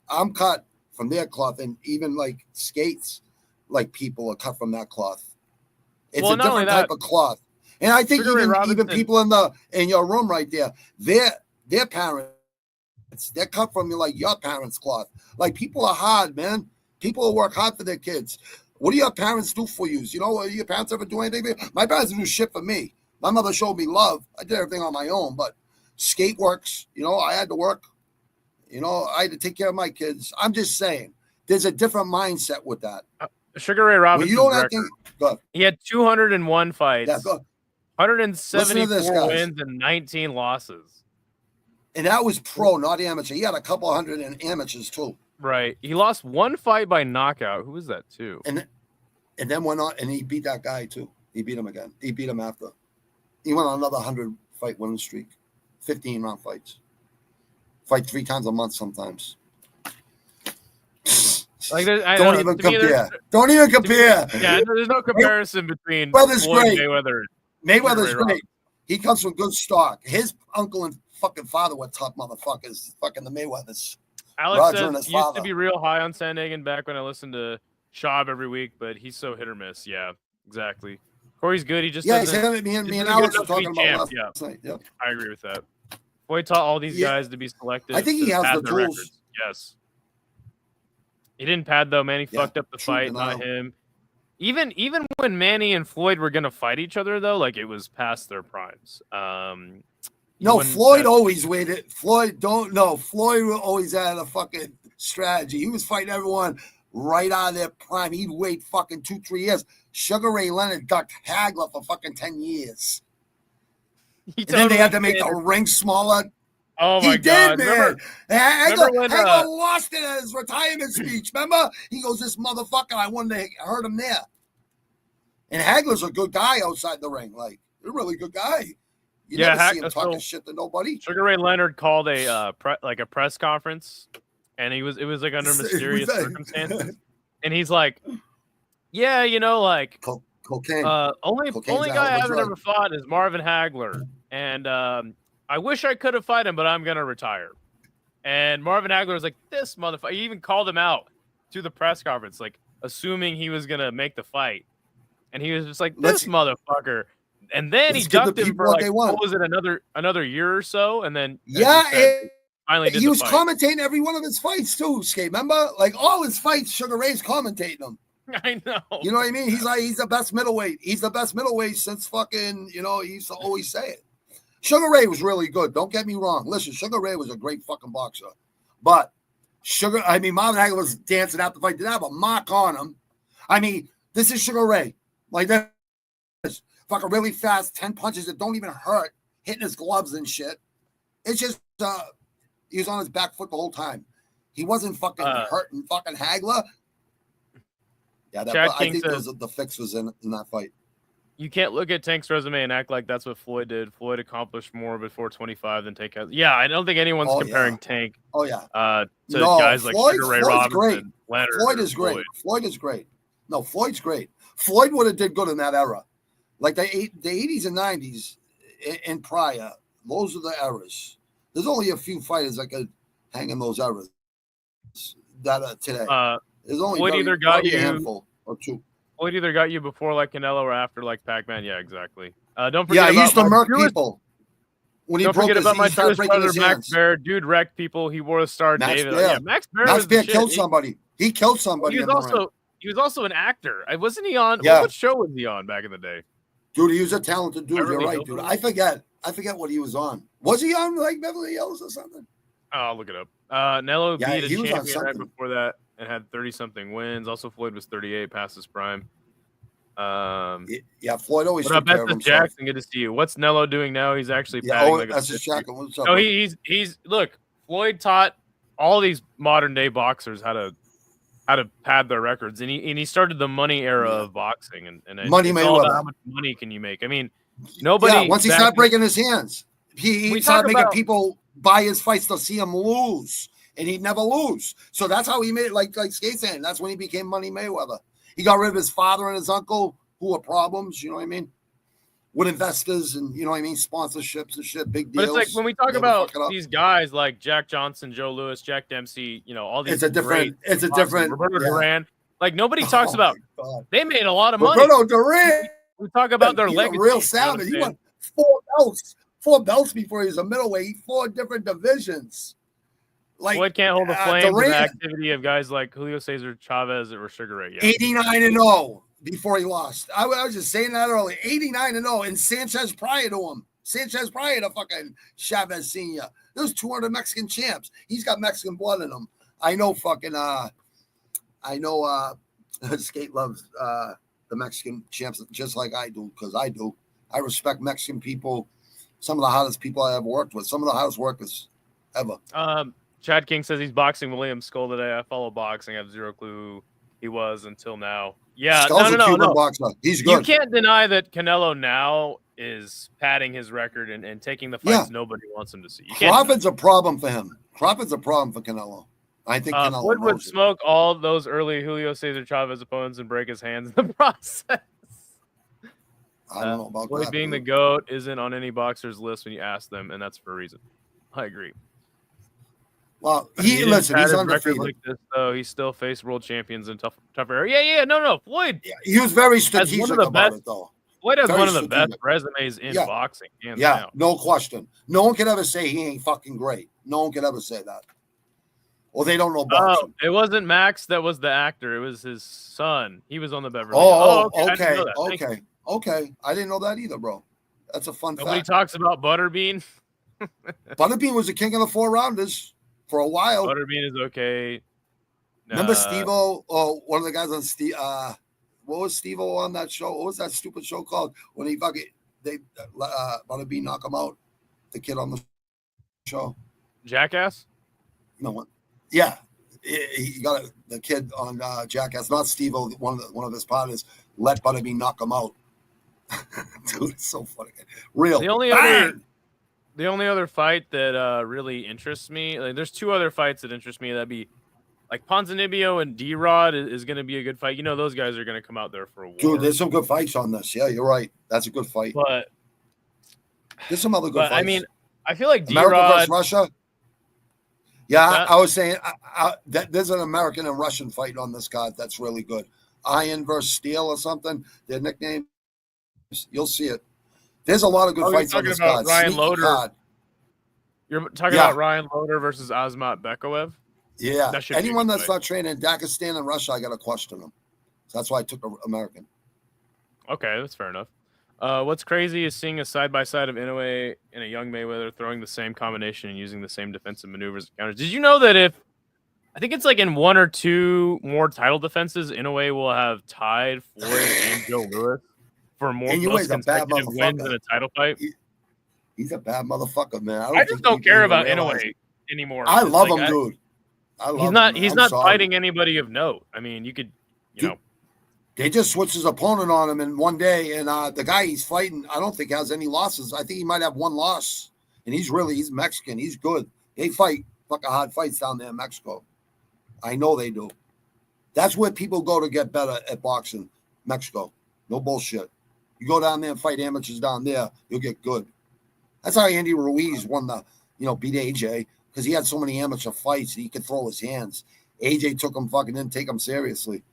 I'm cut from their cloth, and even, like, Skates, like, people are cut from that cloth. It's a different type of cloth. And I think even people in your room right there, their parents, they're cut from, like, your parents' cloth. Like, people are hard, man. People work hard for their kids. What do your parents do for you? You know, your parents ever do anything for you? My parents didn't do shit for me. My mother showed me love. I did everything on my own, but skate works. You know, I had to work. You know, I had to take care of my kids. I'm just saying, there's a different mindset with that. Sugar Ray Robinson. He had 201 fights, yeah, 174 wins, and 19 losses. And that was pro, not amateur. He had a couple hundred in amateurs too. Right. He lost one fight by knockout. Who was that too? And then went on and he beat that guy too. He beat him again. He beat him after. He went on another 100 fight winning streak, 15-round fights. Fight 3 times a month sometimes. Like, don't even compare. Don't even compare. Yeah, there's no comparison between Brother's Floyd great. Mayweather's great. He comes from good stock. His uncle and fucking father were tough motherfuckers. Fucking the Mayweathers. Alex says, used to be real high on Sandhagen back when I listened to Schaub every week, but he's so hit or miss. Yeah, exactly. Corey's good. He just doesn't. Me and Alex were talking about last night. Yep. I agree with that. Floyd taught all these guys to be selective. I think he has the tools. Records. Yes. He didn't pad though, man. He fucked up the fight, not him. Even when Manny and Floyd were gonna fight each other, though, like it was past their primes. No, Floyd always waited. Floyd always had a fucking strategy. He was fighting everyone right out of their prime. He'd wait fucking 2-3 years. Sugar Ray Leonard ducked Hagler for fucking 10 years. And then they had to make the ring smaller. Oh my God! Man. Hagler lost it at his retirement speech. Remember? He goes, "This motherfucker, I wanted to hurt him there." And Hagler's a good guy outside the ring. Like, you're a really good guy. You never see him talking shit to nobody. Sugar Ray Leonard called a press conference, and it was like under mysterious circumstances, and he's like, "Yeah, you know, like cocaine. Only guy I haven't ever fought is Marvin Hagler, and I wish I could have fought him, but I'm gonna retire." And Marvin Hagler was like, "This motherfucker." He even called him out to the press conference, like assuming he was gonna make the fight, and he was just like, "This motherfucker." And then he ducked him for like, what was it, another year or so, and then finally did he was commentating every one of his fights too. Skate, remember? Like all his fights, Sugar Ray's commentating them. I know. You know what I mean? He's the best middleweight. He's the best middleweight since fucking, he used to always say it. Sugar Ray was really good. Don't get me wrong. Listen, Sugar Ray was a great fucking boxer. But Marvin Hagler was dancing out the fight. Did I have a mark on him? I mean, this is Sugar Ray. Like that. Fucking really fast, 10 punches that don't even hurt, hitting his gloves and shit. It's just He was on his back foot the whole time. He wasn't fucking hurting fucking Hagler. Yeah, I think the fix was in that fight. You can't look at Tank's resume and act like that's what Floyd did. Floyd accomplished more before 25 than Tank has. Yeah, I don't think anyone's comparing Tank. To guys like Sugar Ray Robinson. Great. Leonard, Floyd is great. Floyd is great. No, Floyd's great. Floyd would have did good in that era, like the 80s and 90s and prior. Those are the eras. There's only a few fighters that could hang in those eras. That today, there's only Floyd either got you a handful or two. Floyd either got you before like Canelo or after like Pac-Man. Yeah, exactly. Don't forget. Yeah, he used to murk people. When he don't broke forget his, about my started breaking brother his Max hands. Baer. Dude wrecked people. He wore the Star Max David. Baer. Yeah, Max Baer. Max Baer killed somebody. He killed somebody. He was also an actor. Wasn't he on? Yeah. What show was he on back in the day? Dude, he was a talented dude. You're right, dude. I forget what he was on. Was he on like Beverly Hills or something? Oh, I'll look it up. Nello beat a champion right before that and had 30-something wins. Also, Floyd was 38, past his prime. Yeah, Floyd always took care of himself. Jackson, good to see you. What's Nello doing now? He's actually padding that's his jacket. What's up? No, he's look. Floyd taught all these modern day boxers how to pad their records, and he started the money era of boxing, and money it's all about how much money can you make. I mean, nobody. Yeah, once he started breaking his hands, he started making people buy his fights to see him lose, and he'd never lose. So that's how he made it. Like Skate saying, that's when he became Money Mayweather. He got rid of his father and his uncle, who were problems. You know what I mean? With investors and you know what I mean, sponsorships and shit, big deals. But it's like when we talk about these guys like Jack Johnson, Joe Lewis, Jack Dempsey, you know, all these. It's a different. Roberto Duran. Like nobody talks about. They made a lot of money. Roberto Duran. We talk about their legacy. Real savage. He won 4 belts before he was a middleweight. 4 different divisions. Like Floyd can't hold the flames and the activity of guys like Julio Cesar Chavez or Sugar Ray. 89-0 before he lost. I was just saying that earlier. 89-0, and Sanchez prior to him. Sanchez prior to fucking Chavez Senior. There's 200 Mexican champs. He's got Mexican blood in him. I know fucking. Skate loves the Mexican champs just like I do because I do. I respect Mexican people. Some of the hottest people I ever worked with. Some of the hottest workers ever. Chad King says he's boxing William Skull today. I follow boxing. I have zero clue who he was until now. Yeah, Skull's a Cuban boxer. He's good. You can't deny that Canelo now is padding his record and taking the fights nobody wants him to see. Crawford's a problem for him. Crawford's a problem for Canelo. I think Canelo Floyd would smoke all those early Julio Cesar Chavez opponents and break his hands in the process. I don't know about Floyd that. Being the GOAT isn't on any boxer's list when you ask them, and that's for a reason. I agree. Well, he's undefeated. Like this, though, he still faced world champions in tougher area. Yeah, no. Floyd. Yeah, he was very strategic about it, though. Floyd has one of the best resumes in boxing. Yeah, no question. No one can ever say he ain't fucking great. No one can ever say that. Well, they don't know boxing. It wasn't Max that was the actor. It was his son. He was on the Beverly. Okay. I didn't know that either, bro. That's a fun Nobody fact. talks about Butterbean. Butterbean was the king of the 4-rounders for a while. Butterbean is okay. Remember Steve-O? Oh, one of the guys on Steve. What was Steve-O on that show? What was that stupid show called? When he fucking Butterbean knock him out. The kid on the show. Jackass. No one. Yeah, he got the kid on Jackass. Not Steve-O. One of his partners let Butterbean knock him out. Dude, it's so funny. Real. The only other fight that really interests me, like, there's 2 other fights that interest me. That'd be like Ponzinibbio and D-Rod is going to be a good fight. You know, those guys are going to come out there for a war. Dude, there's some good fights on this. Yeah, you're right. That's a good fight. But there's some other good fights. I mean, I feel like America D-Rod versus Russia. Yeah, I was saying that there's an American and Russian fight on this card that's really good. Iron versus Steel or something. Their nicknames. You'll see it. There's a lot of good fights on this card. Ryan Loder. You're talking about Ryan Loder versus Azmat Bekoev? Yeah. Anyone that's not trained in Dagestan and Russia, I got to question them. So that's why I took an American. Okay, that's fair enough. What's crazy is seeing a side-by-side of Inoue and a young Mayweather throwing the same combination and using the same defensive maneuvers and counters. Did you know that I think it's like in 1 or 2 more title defenses, Inoue will have tied Floyd and Joe Lewis for more consecutive wins in a title fight? He's a bad motherfucker, man. I just don't care about Inoue anymore. I It's love like, him, dude. I love he's him. not. Man. He's I'm not sorry. fighting anybody of note. I mean, you could, Dude, they just switched his opponent on him in one day, and the guy he's fighting, I don't think has any losses. I think he might have one loss, and he's Mexican. He's good. They fight fucking hard fights down there in Mexico. I know they do. That's where people go to get better at boxing. Mexico. No bullshit. You go down there and fight amateurs down there, you'll get good. That's how Andy Ruiz won beat AJ, because he had so many amateur fights and he could throw his hands. AJ took him didn't take him seriously.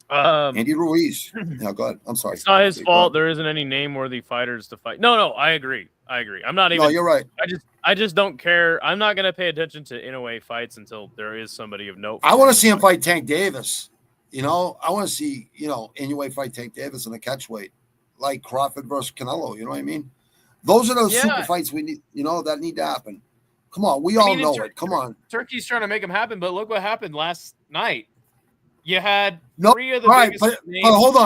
Andy Ruiz. Yeah, go ahead. I'm sorry. It's not his fault. There isn't any name-worthy fighters to fight. No, I agree. I'm not even. No, you're right. I just don't care. I'm not gonna pay attention to Inoue fights until there is somebody of note. I want to see him fight Tank Davis. I want to see Inoue fight Tank Davis in a catchweight, like Crawford versus Canelo. You know what I mean? Those are those super fights we need. That need to happen. Come on, we all know it. Come on. Turkey's trying to make them happen, but look what happened last night. You had 3 of the biggest names. But hold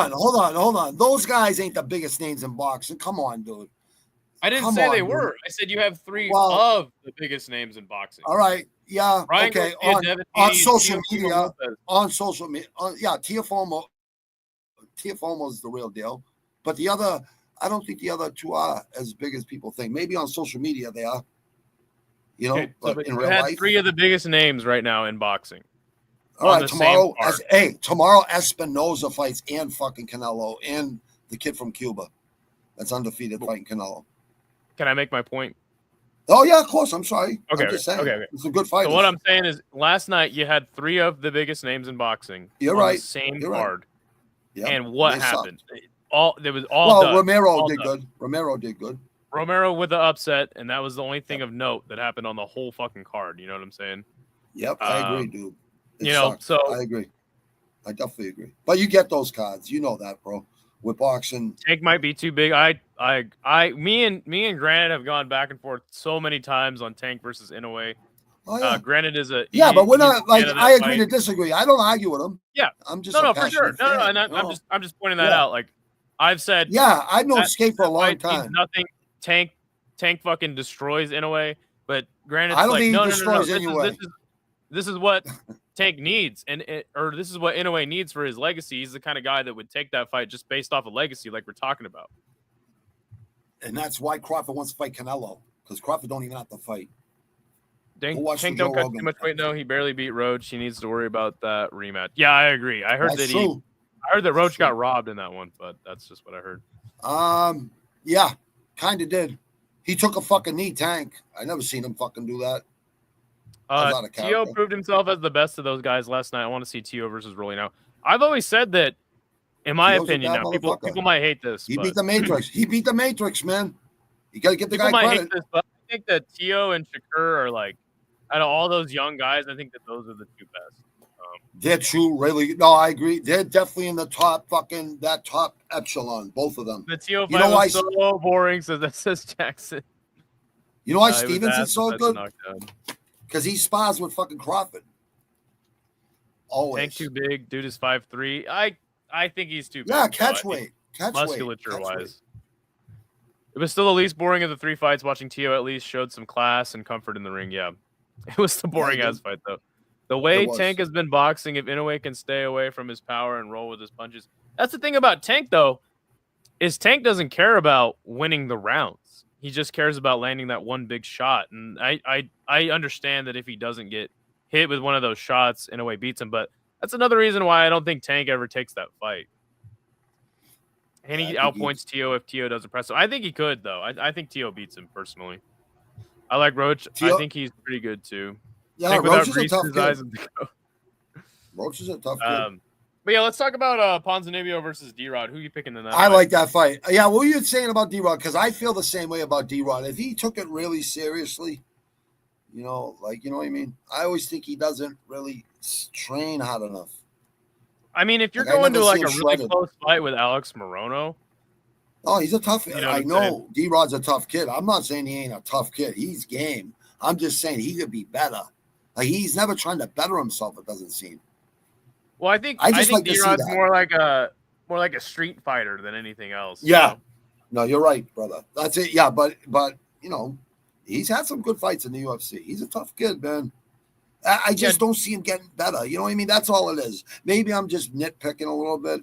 on. Those guys ain't the biggest names in boxing. Come on, dude. I didn't say they were. I said you have 3 of the biggest names in boxing. All right. Yeah. Ryan okay. Garcia, On social media. Yeah, Tiafomo is the real deal. But I don't think the other 2 are as big as people think. Maybe on social media they are. But in real life, 3 of the biggest names right now in boxing. All right, tomorrow Espinoza fights and fucking Canelo and the kid from Cuba that's undefeated fighting Canelo. Can I make my point? Oh, yeah, of course. I'm sorry. Okay. I'm just saying. Okay. It's a good fight. So what I'm saying is last night you had 3 of the biggest names in boxing. You're right. The same You're card. Right. And what happened? Done. Romero did good. Romero did good. Romero with the upset, and that was the only thing of note that happened on the whole fucking card. You know what I'm saying? Yep, I agree, dude. So I agree. I definitely agree. But you get those cards. You know that, bro. With boxing, Tank might be too big. Me and Granite have gone back and forth so many times on Tank versus Inoue. Oh, yeah. Granite is a but we're not like I agree to disagree. I don't argue with him. Yeah, I'm just no for sure. No, and I'm just pointing that out. Like I've said, I've known Skate for a long time. Nothing. Tank fucking destroys Inoue, but Granite's I don't like think no. he destroys anyway. This is what Tank needs, or this is what Inoue needs for his legacy. He's the kind of guy that would take that fight just based off of legacy, like we're talking about. And that's why Crawford wants to fight Canelo, because Crawford don't even have to fight. Tank don't cut too much weight. No, he barely beat Roach. He needs to worry about that rematch. Yeah, I agree. I heard that Roach got robbed in that one, but that's just what I heard. Yeah, kind of did. He took a fucking knee, Tank. I never seen him fucking do that. Tio proved himself as the best of those guys last night. I want to see Tio versus Rolly now. I've always said that, in my opinion, now people might hate this. He beat the Matrix. He beat the Matrix, man. You got to get the guy credit. Hate this, but I think that Tio and Shakur are like, out of all those young guys, I think that those are the 2 best. They're true, really. No, I agree. They're definitely in the top top echelon, both of them. The Tio fight was so boring, says Jackson. You know why Stevenson's so good? Because he spars with fucking Crawford. Always. Tank too big. Dude is 5'3". I think he's too big. Yeah, catch weight. Musculature-wise. It was still the least boring of the 3 fights. Watching Tio at least showed some class and comfort in the ring. Yeah. It was the boring-ass fight, though. The way Tank has been boxing, if Inoue can stay away from his power and roll with his punches. That's the thing about Tank, though, is Tank doesn't care about winning the rounds. He just cares about landing that one big shot. And I understand that if he doesn't get hit with one of those shots, Inoue beats him. But that's another reason why I don't think Tank ever takes that fight. And he outpoints Tio if Tio doesn't press him. I think he could, though. I think Tio beats him, personally. I like Roach. I think he's pretty good, too. Yeah, Roach is a tough kid. Roach is a tough kid. But yeah, let's talk about Ponzinibbio versus D-Rod. Who are you picking in that fight? I like that fight. Yeah, what were you saying about D-Rod? Because I feel the same way about D-Rod. If he took it really seriously, you know what I mean? I always think he doesn't really train hard enough. I mean, if you're going to like a really close fight with Alex Morono. Oh, he's a tough kid. I know D-Rod's a tough kid. I'm not saying he ain't a tough kid. He's game. I'm just saying he could be better. Like, he's never trying to better himself, it doesn't seem. Well, I think D-Rod's more like a street fighter than anything else. Yeah. No, you're right, brother. That's it. Yeah, but He's had some good fights in the UFC. He's a tough kid, man. I just don't see him getting better. You know what I mean? That's all it is. Maybe I'm just nitpicking a little bit.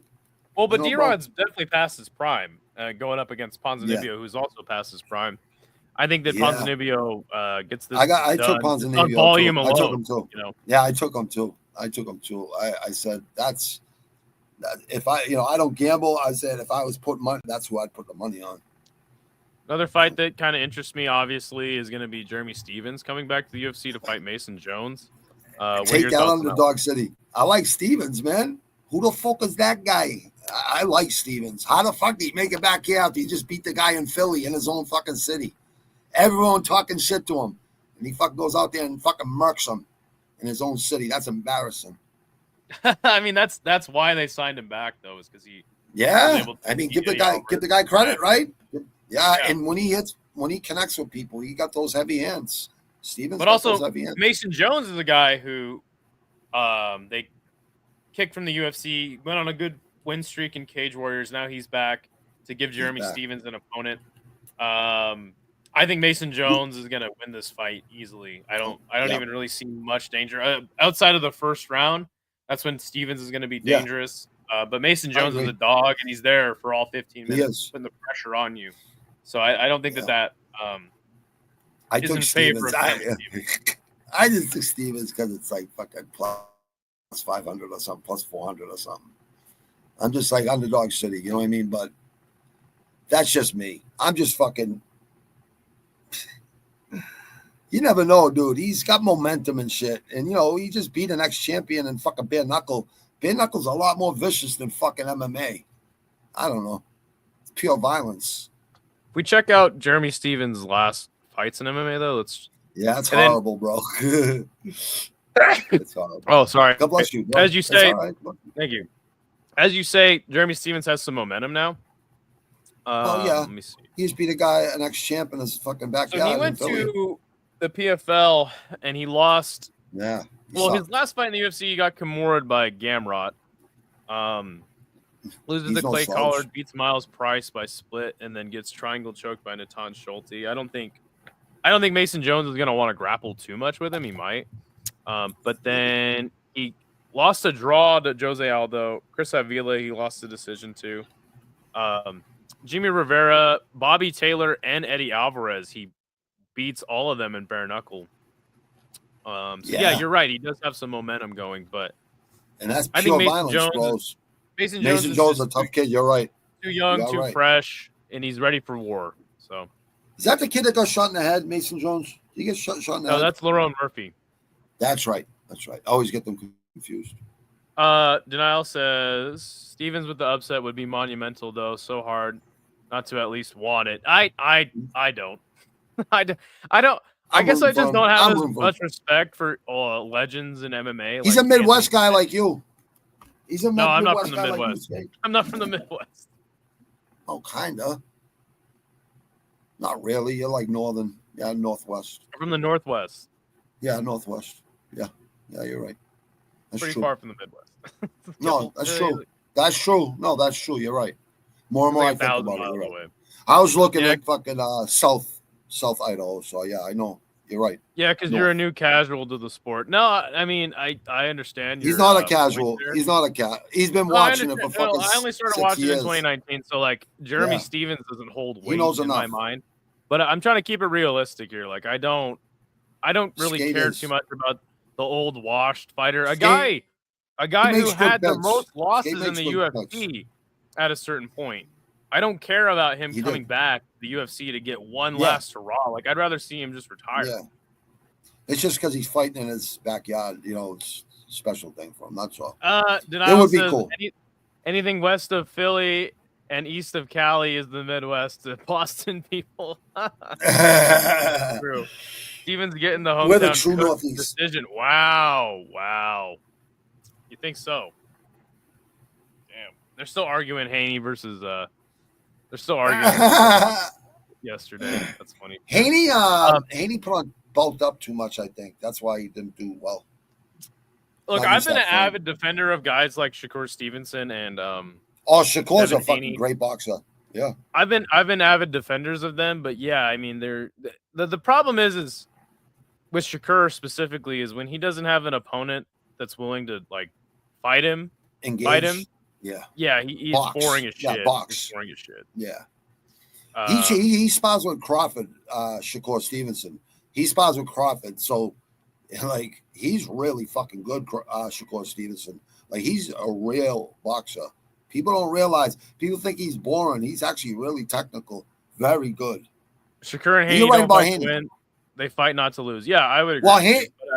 Well, but D-Rod's definitely past his prime, going up against Ponzinibbio, who's also past his prime. I think that Ponzinibbio gets this. I took Ponzinibbio on volume too. alone. I took him too. You know? Yeah, I took him too. I said if I don't gamble. I said if I was putting money, that's who I'd put the money on. Another fight that kind of interests me, obviously, is going to be Jeremy Stevens coming back to the UFC to fight Mason Jones. Take that underdog city. I like Stevens, man. Who the fuck is that guy? I like Stevens. How the fuck did he make it back here after he just beat the guy in Philly in his own fucking city? Everyone talking shit to him. And he fucking goes out there and fucking murks him in his own city. That's embarrassing. I mean, that's why they signed him back, though, is because he. Yeah, I mean, give the guy credit, right? Yeah, and when he connects with people, he got those heavy hands. Stevens, but also Mason Jones is a guy who, they kicked from the UFC, went on a good win streak in Cage Warriors. Now he's back to give Jeremy Stevens an opponent. I think Mason Jones is going to win this fight easily. I don't even really see much danger outside of the first round. That's when Stevens is going to be dangerous. But Mason Jones is a dog, and he's there for all 15 minutes, putting the pressure on you. So I don't think that I is took in favor Stevens. of I just took Stevens because it's like fucking plus 500 or something, plus 400 or something. I'm just like underdog city, you know what I mean? But that's just me. I'm just fucking. You never know, dude. He's got momentum and shit. And, he just beat an ex-champion and fucking bare knuckle. Bare knuckle's a lot more vicious than fucking MMA. I don't know. It's pure violence. If we check out Jeremy Stevens' last fights in MMA, though, it's horrible, bro. It's horrible. Oh, sorry. God bless you, bro. As you say, right. Thank you. As you say, Jeremy Stevens has some momentum now. Let me see. He just beat a guy, an ex-champ in his fucking backyard. So he went to the PFL and he lost. Yeah. Well, his last fight in the UFC, he got Kimura'd by Gamrot. Loses to Clay Collard, beats Miles Price by split, and then gets triangle choked by Natan Schulte. I don't think Mason Jones is going to want to grapple too much with him. He might. But then he lost a draw to Jose Aldo. Chris Avila, he lost the decision to. Jimmy Rivera, Bobby Taylor, and Eddie Alvarez, he beats all of them in bare knuckle. You're right. He does have some momentum going, but and that's pure violence, Mason Jones is a tough kid. You're right. Too young, too fresh, and he's ready for war. So, is that the kid that got shot in the head, Mason Jones? He gets shot in the head. No, that's Lerone Murphy. That's right. I always get them confused. Denial says Stevens with the upset would be monumental, though. So hard not to at least want it. I don't. I don't. I guess I just don't have as much respect for legends in MMA. He's a Midwest guy like you. I'm not from the Midwest. I'm not from the Midwest. Oh, kinda. Not really. You're like northern. Yeah, northwest. I'm from the Northwest. Yeah, northwest. Yeah, you're right. That's pretty true. far from the Midwest. No, that's true. That's true. No, that's true. You're right. More and more I think about it. Right. I was looking at fucking South Idaho, so yeah, I know. You're right. Yeah, because you're a new casual to the sport. No, I mean, I understand. He's not a casual. He's not a cat. He's been watching it for fucking. I only started watching in 2019, so like Jeremy Stevens doesn't hold weight in my mind. But I'm trying to keep it realistic here. Like I don't really care too much about the old washed fighter. A guy who had the most losses in the UFC at a certain point. I don't care about him coming back to the UFC to get one last hurrah. Like I'd rather see him just retire. Yeah. It's just because he's fighting in his backyard. It's a special thing for him. That's all. It would be cool. Anything west of Philly and east of Cali is the Midwest. The Boston people. True. Stevens getting the hometown We're the true Northeast decision. Wow. You think so? Damn. They're still arguing Haney versus They're still arguing yesterday. That's funny. Haney put on bulked up too much, I think. That's why he didn't do well. Look, I've been an avid defender of guys like Shakur Stevenson and Shakur's a fucking great boxer. Yeah. I've been avid defenders of them, but yeah, I mean, the problem is with Shakur specifically is when he doesn't have an opponent that's willing to like fight him. Engage. Yeah. Yeah, he's Box. boring as shit. Yeah, box. He's boring as shit. Yeah. He spars with Crawford, Shakur Stevenson. He spars with Crawford, so like he's really fucking good, Shakur Stevenson. Like he's a real boxer. People don't realize. People think he's boring. He's actually really technical, very good. Shakur and Haney don't fight to win. They fight not to lose. Yeah, I would agree. Well,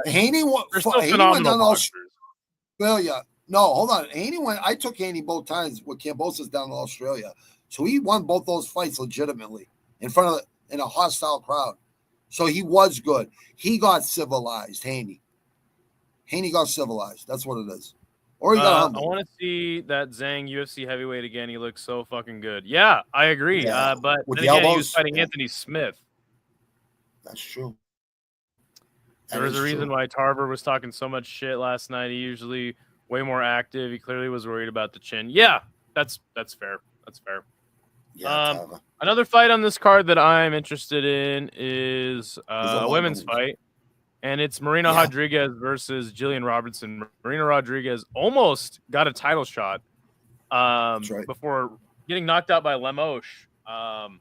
Haney went phenomenal down Australia. No, hold on. Haney went. I took Haney both times with Cambosis down to Australia, so he won both those fights legitimately in a hostile crowd. So he was good. He got civilized. Haney got civilized. That's what it is. Or he got humble. I want to see that Zhang UFC heavyweight again. He looks so fucking good. Yeah, I agree. Yeah. But with then the again, elbows, he was fighting Anthony Smith. That's true. There was a reason why Tarver was talking so much shit last night. He usually way more active. He clearly was worried about the chin. Yeah, that's fair. That's fair. Yeah. Another fight on this card that I'm interested in is a women's fight, and it's Marina Rodriguez versus Jillian Robertson. Marina Rodriguez almost got a title shot before getting knocked out by Lemos. And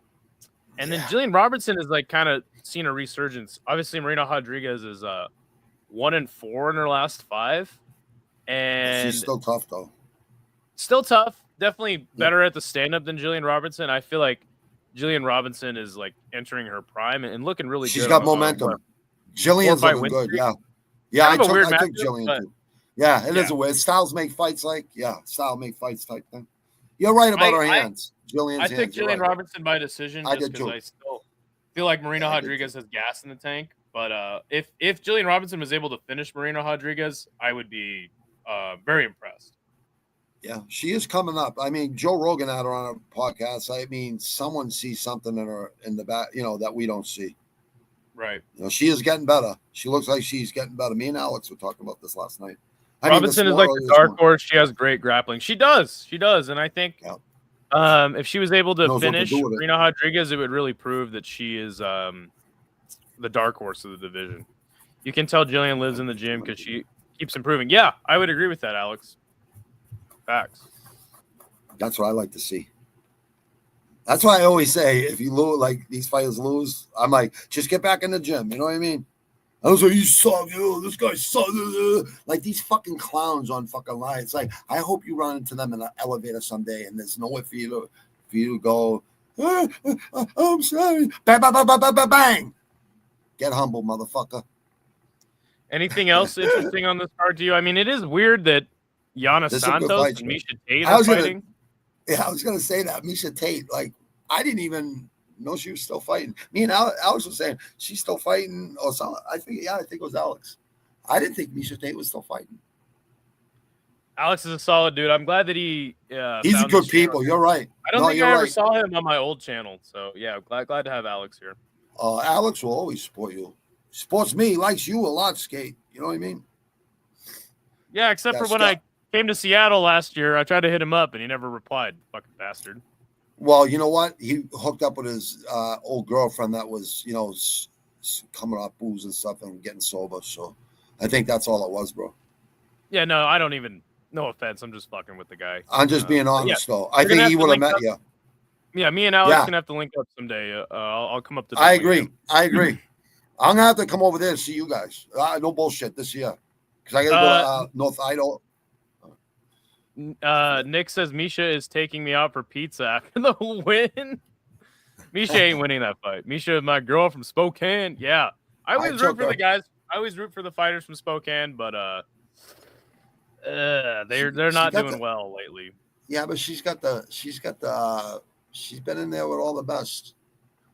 then Jillian Robertson is like kind of seen a resurgence. Obviously, Marina Rodriguez is 1-4 in her last 5, and she's still tough though. Still tough. Definitely better at the stand-up than Jillian Robinson. I feel like Jillian Robinson is like entering her prime and looking really good. She's got momentum. Jillian's looking good. Yeah. I took Jillian too. Yeah, it is a weird. Styles make fights style make fights type thing. You're right about her hands. I took Jillian Robinson by decision just because I still feel like Marina Rodriguez has gas in the tank. But if Jillian Robinson was able to finish Marina Rodriguez, I would be very impressed. Yeah, she is coming up. I mean, Joe Rogan had her on a podcast. I mean, someone sees something in her in the back, that we don't see. Right. She is getting better. She looks like she's getting better. Me and Alex were talking about this last night. Robinson is like the dark horse. She has great grappling. She does. And I think if she was able to finish Marina Rodriguez, it would really prove that she is the dark horse of the division. You can tell Jillian lives in the gym because she keeps improving. Yeah, I would agree with that, Alex. Facts. That's what I like to see. That's why I always say, if you lose, like these fighters lose, I'm like, just get back in the gym. You know what I mean? I was like, you suck, this guy sucks. Like these fucking clowns on fucking line. It's like, I hope you run into them in an elevator someday and there's nowhere for you to go, I'm sorry. Bang, bang, bang, bang, bang, bang. Get humble, motherfucker. Anything else interesting on this card to you? I mean, it is weird that Yana Santos and Misha Tate are fighting. I was going to say that. Misha Tate, like, I didn't even know she was still fighting. Me and Alex was saying, she's still fighting or something. I think it was Alex. I didn't think Misha Tate was still fighting. Alex is a solid dude. I'm glad that he's a good people. You're right. I don't think I ever saw him on my old channel. So, yeah, glad to have Alex here. Alex will always support you. Supports me, likes you a lot, Skate. You know what I mean? Yeah, except for when I came to Seattle last year, I tried to hit him up, and he never replied. Fucking bastard. Well, you know what? He hooked up with his old girlfriend that was, coming off booze and stuff and getting sober. So I think that's all it was, bro. Yeah, no, I don't even. No offense. I'm just fucking with the guy. I'm just being honest, though. I think he would have met you. Yeah, me and Alex can have to link up someday. I'll come up to. I agree. I'm going to have to come over there and see you guys. No bullshit this year. Because I got to go to North Idaho. Nick says Misha is taking me out for pizza after the win. Misha ain't winning that fight. Misha is my girl from Spokane. Yeah. I always root for the guys. I always root for the fighters from Spokane, but they're not doing well lately. Yeah, but she's been in there with all the best.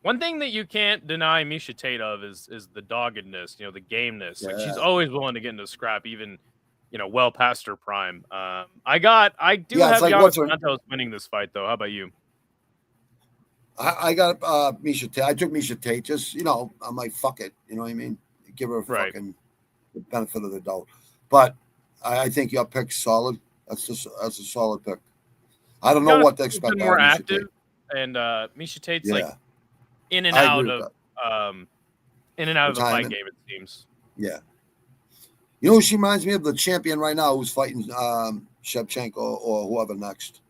One thing that you can't deny Misha Tate of is the doggedness, the gameness. Yeah. Like she's always willing to get into scrap, even well past her prime. I do have Yana Santos winning this fight, though. How about you? I got Misha Tate. I took Misha Tate. Just I'm like, fuck it. You know what I mean? Give her a fucking benefit of the doubt. But I think your pick's solid. That's a solid pick. I don't know what to expect. More active. and Misha Tate's like Yeah, in and I out agree with of that. the fight Retirement. game. It seems. Yeah. You know who she reminds me of? The champion right now who's fighting Shevchenko or whoever next.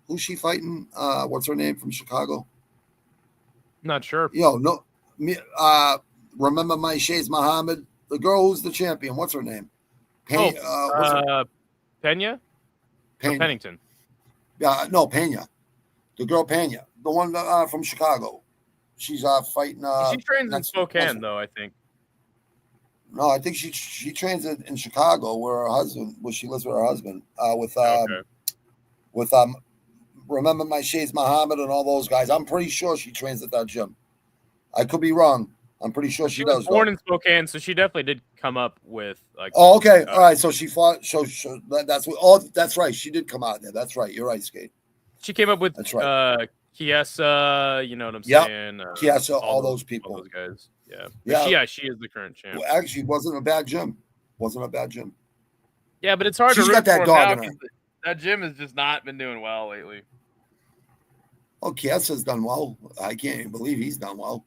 Who's she fighting? What's her name from Chicago? Not sure. Yo, no. Remember my Shays Muhammad? The girl who's the champion. What's her name? What's her? Pena or Pena. Pennington. No, Pena. The girl Pena. The one from Chicago. She's fighting. She trains in Spokane, though, I think. No, I think she trains in Chicago, where she lives with her husband. With Remember my Shays Muhammad and all those guys. I'm pretty sure she trains at that gym. I could be wrong. I'm pretty sure she does. She was born in Spokane, so she definitely did come up with like. Oh, okay, all right. So she fought. So that's what. Oh, that's right. She did come out there. That's right. You're right, Skate. She came up with. That's right. Chiesa, you know what I'm saying? Chiesa, all those people. All those guys. Yeah. Yeah. She is the current champ. Well, actually, wasn't a bad gym. Wasn't a bad gym. Yeah, but it's hard She's to got that dog in her. That gym has just not been doing well lately. Oh, Chiesa's done well. I can't even believe he's done well.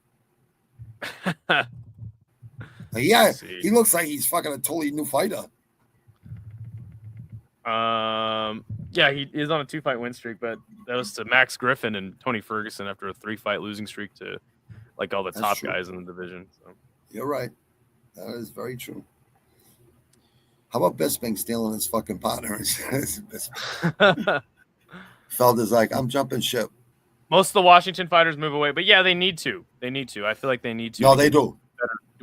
Yeah, he looks like he's fucking a totally new fighter. Yeah, he is on a 2-fight win streak, but that was to Max Griffin and Tony Ferguson after a 3-fight losing streak to like all the top guys in the division. So you're right. That is very true. How about Bisping stealing his fucking partner? Felder's like, I'm jumping ship. Most of the Washington fighters move away, but yeah, they need to. They need to. I feel like they need to. No, they do.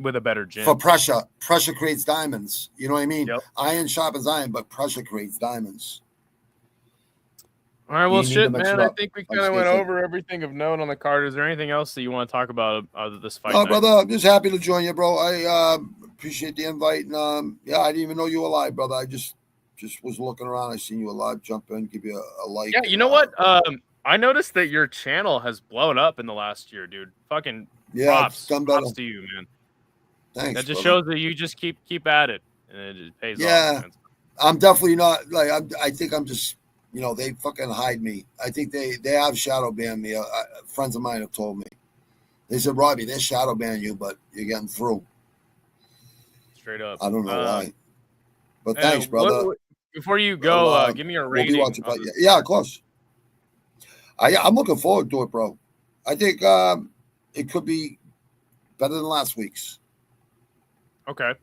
With a better gym. For pressure. Pressure creates diamonds. You know what I mean? Yep. Iron sharpens iron, but pressure creates diamonds. All right, well, shit, man. I think we kind of went over everything of note on the card. Is there anything else that you want to talk about out of this fight? No, brother, I'm just happy to join you, bro. I appreciate the invite. And yeah, I didn't even know you were alive, brother. I just was looking around. I seen you alive. Jump in, give you a like. Yeah, you know what? I noticed that your channel has blown up in the last year, dude. Fucking props to you, man. Thanks. That just shows that you just keep at it, and it just pays off. Yeah, I'm definitely not like I think I'm just. You know, they fucking hide me. I think they have shadow banned me. Friends of mine have told me. They said, Robbie, they're shadow banning you, but you're getting through. Straight up. I don't know why. But thanks, brother. Before you go, give me a rating. Yeah, of course. I'm looking forward to it, bro. I think it could be better than last week's. Okay.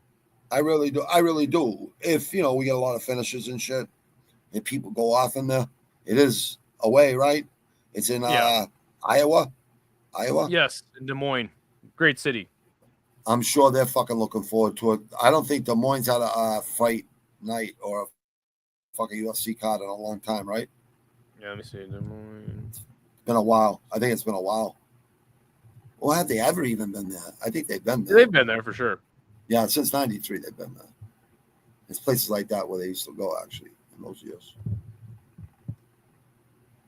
I really do. If, we get a lot of finishes and shit. And people go off in there. It is away, right? It's in Iowa. Yes, in Des Moines. Great city. I'm sure they're fucking looking forward to it. I don't think Des Moines had a fight night or a fucking UFC card in a long time, right? Yeah, let me see. Des Moines. It's been a while. I think it's been a while. Well, have they ever even been there? I think they've been there. They've been there for sure. Yeah, since '93 they've been there. It's places like that where they used to go, actually. In those years,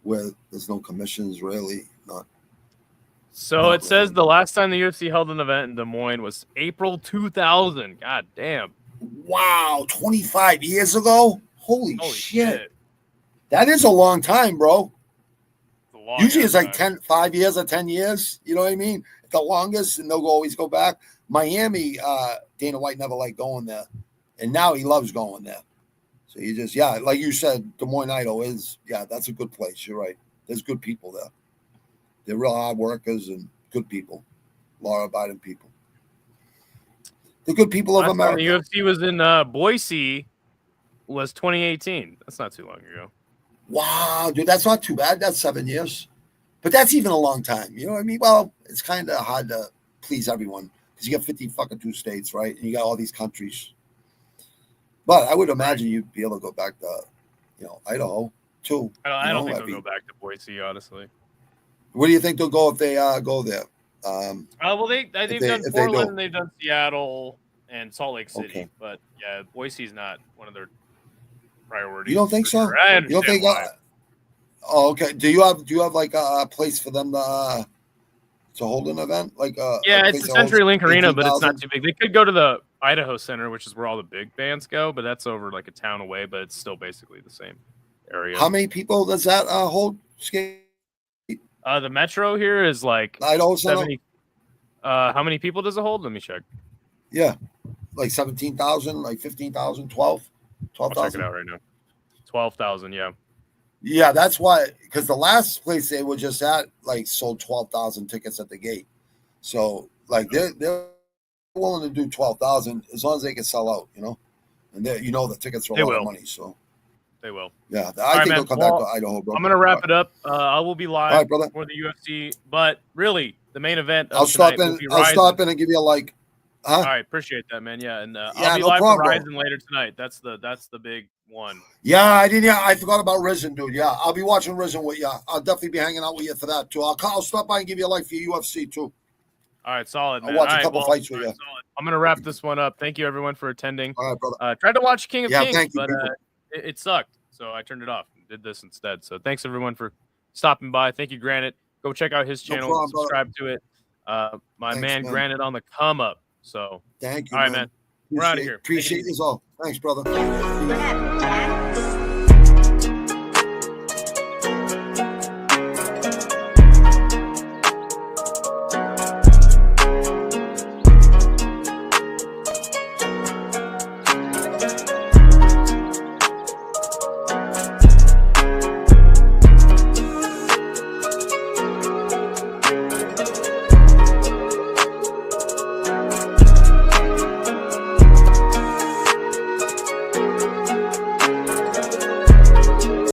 where there's no commissions, really not. So it says the last time the UFC held an event in Des Moines was April 2000. God damn! Wow, 25 years ago. Holy shit! That is a long time, bro. Usually it's like 5 years or 10 years. You know what I mean? The longest, and they'll always go back. Miami, Dana White never liked going there, and now he loves going there. So you just, like you said, Des Moines, Idaho is, that's a good place. You're right. There's good people there. They're real hard workers and good people, law-abiding people. The good people of America. The UFC was in Boise, was 2018. That's not too long ago. Wow, dude, that's not too bad. That's 7 years. But that's even a long time. You know what I mean? Well, it's kind of hard to please everyone because you got 50 fucking 2 states, right? And you got all these countries. But I would imagine you'd be able to go back to, Idaho too. I don't think they'll go back to Boise, honestly. Where do you think they'll go if they go there? Well, they've done Portland, and they've done Seattle and Salt Lake City. Okay. But yeah, Boise's not one of their priorities. You don't think so? Sure. I understand you don't think? Oh, okay. Do you have like a place for them to hold an event? Like it's the CenturyLink Arena, but it's not too big. They could go to the Idaho Center, which is where all the big bands go, but that's over like a town away, but it's still basically the same area. How many people does that hold? The Metro here is like I don't 70. How many people does it hold? Let me check. Yeah, like 17,000, like 15,000, 12, I'll check it 12,000. out right now. 12,000. Yeah. Yeah, that's why. Because the last place they were just at, like, sold 12,000 tickets at the gate. So, like, they're willing to do 12,000 as long as they can sell out, you know. And the tickets are a They lot will. of money. So, They will. yeah, I All right, think man. they'll come Well, back to Idaho, bro. I'm gonna wrap it up. I will be live All right, brother. for the UFC, but really the main event of I'll stop tonight will in. be I'll Ryzen. stop in and give you a like. Huh? All right, appreciate that, man. Yeah, and Yeah, I'll be no live problem, for bro. Ryzen later tonight. That's the big one. Yeah, I didn't. Yeah, I forgot about Risen, dude. Yeah, I'll be watching Risen with you. I'll definitely be hanging out with you for that too. I'll stop by and give you a like for your UFC too. All right, solid, man. I'll watch All a right, couple well, fights with you. I'm gonna wrap this one up. Thank you, everyone, for attending. All right, brother. Tried to watch King of Yeah, Kings, thank you, but people. it sucked, so I turned it off and did this instead. So thanks everyone for stopping by. Thank you, Granite. Go check out his No channel. problem, brother. Subscribe to it. My Thanks, man, man. Granite on the come up. So Thank you. all right, man. We're out of here. Appreciate you all. Thanks, brother. Brad,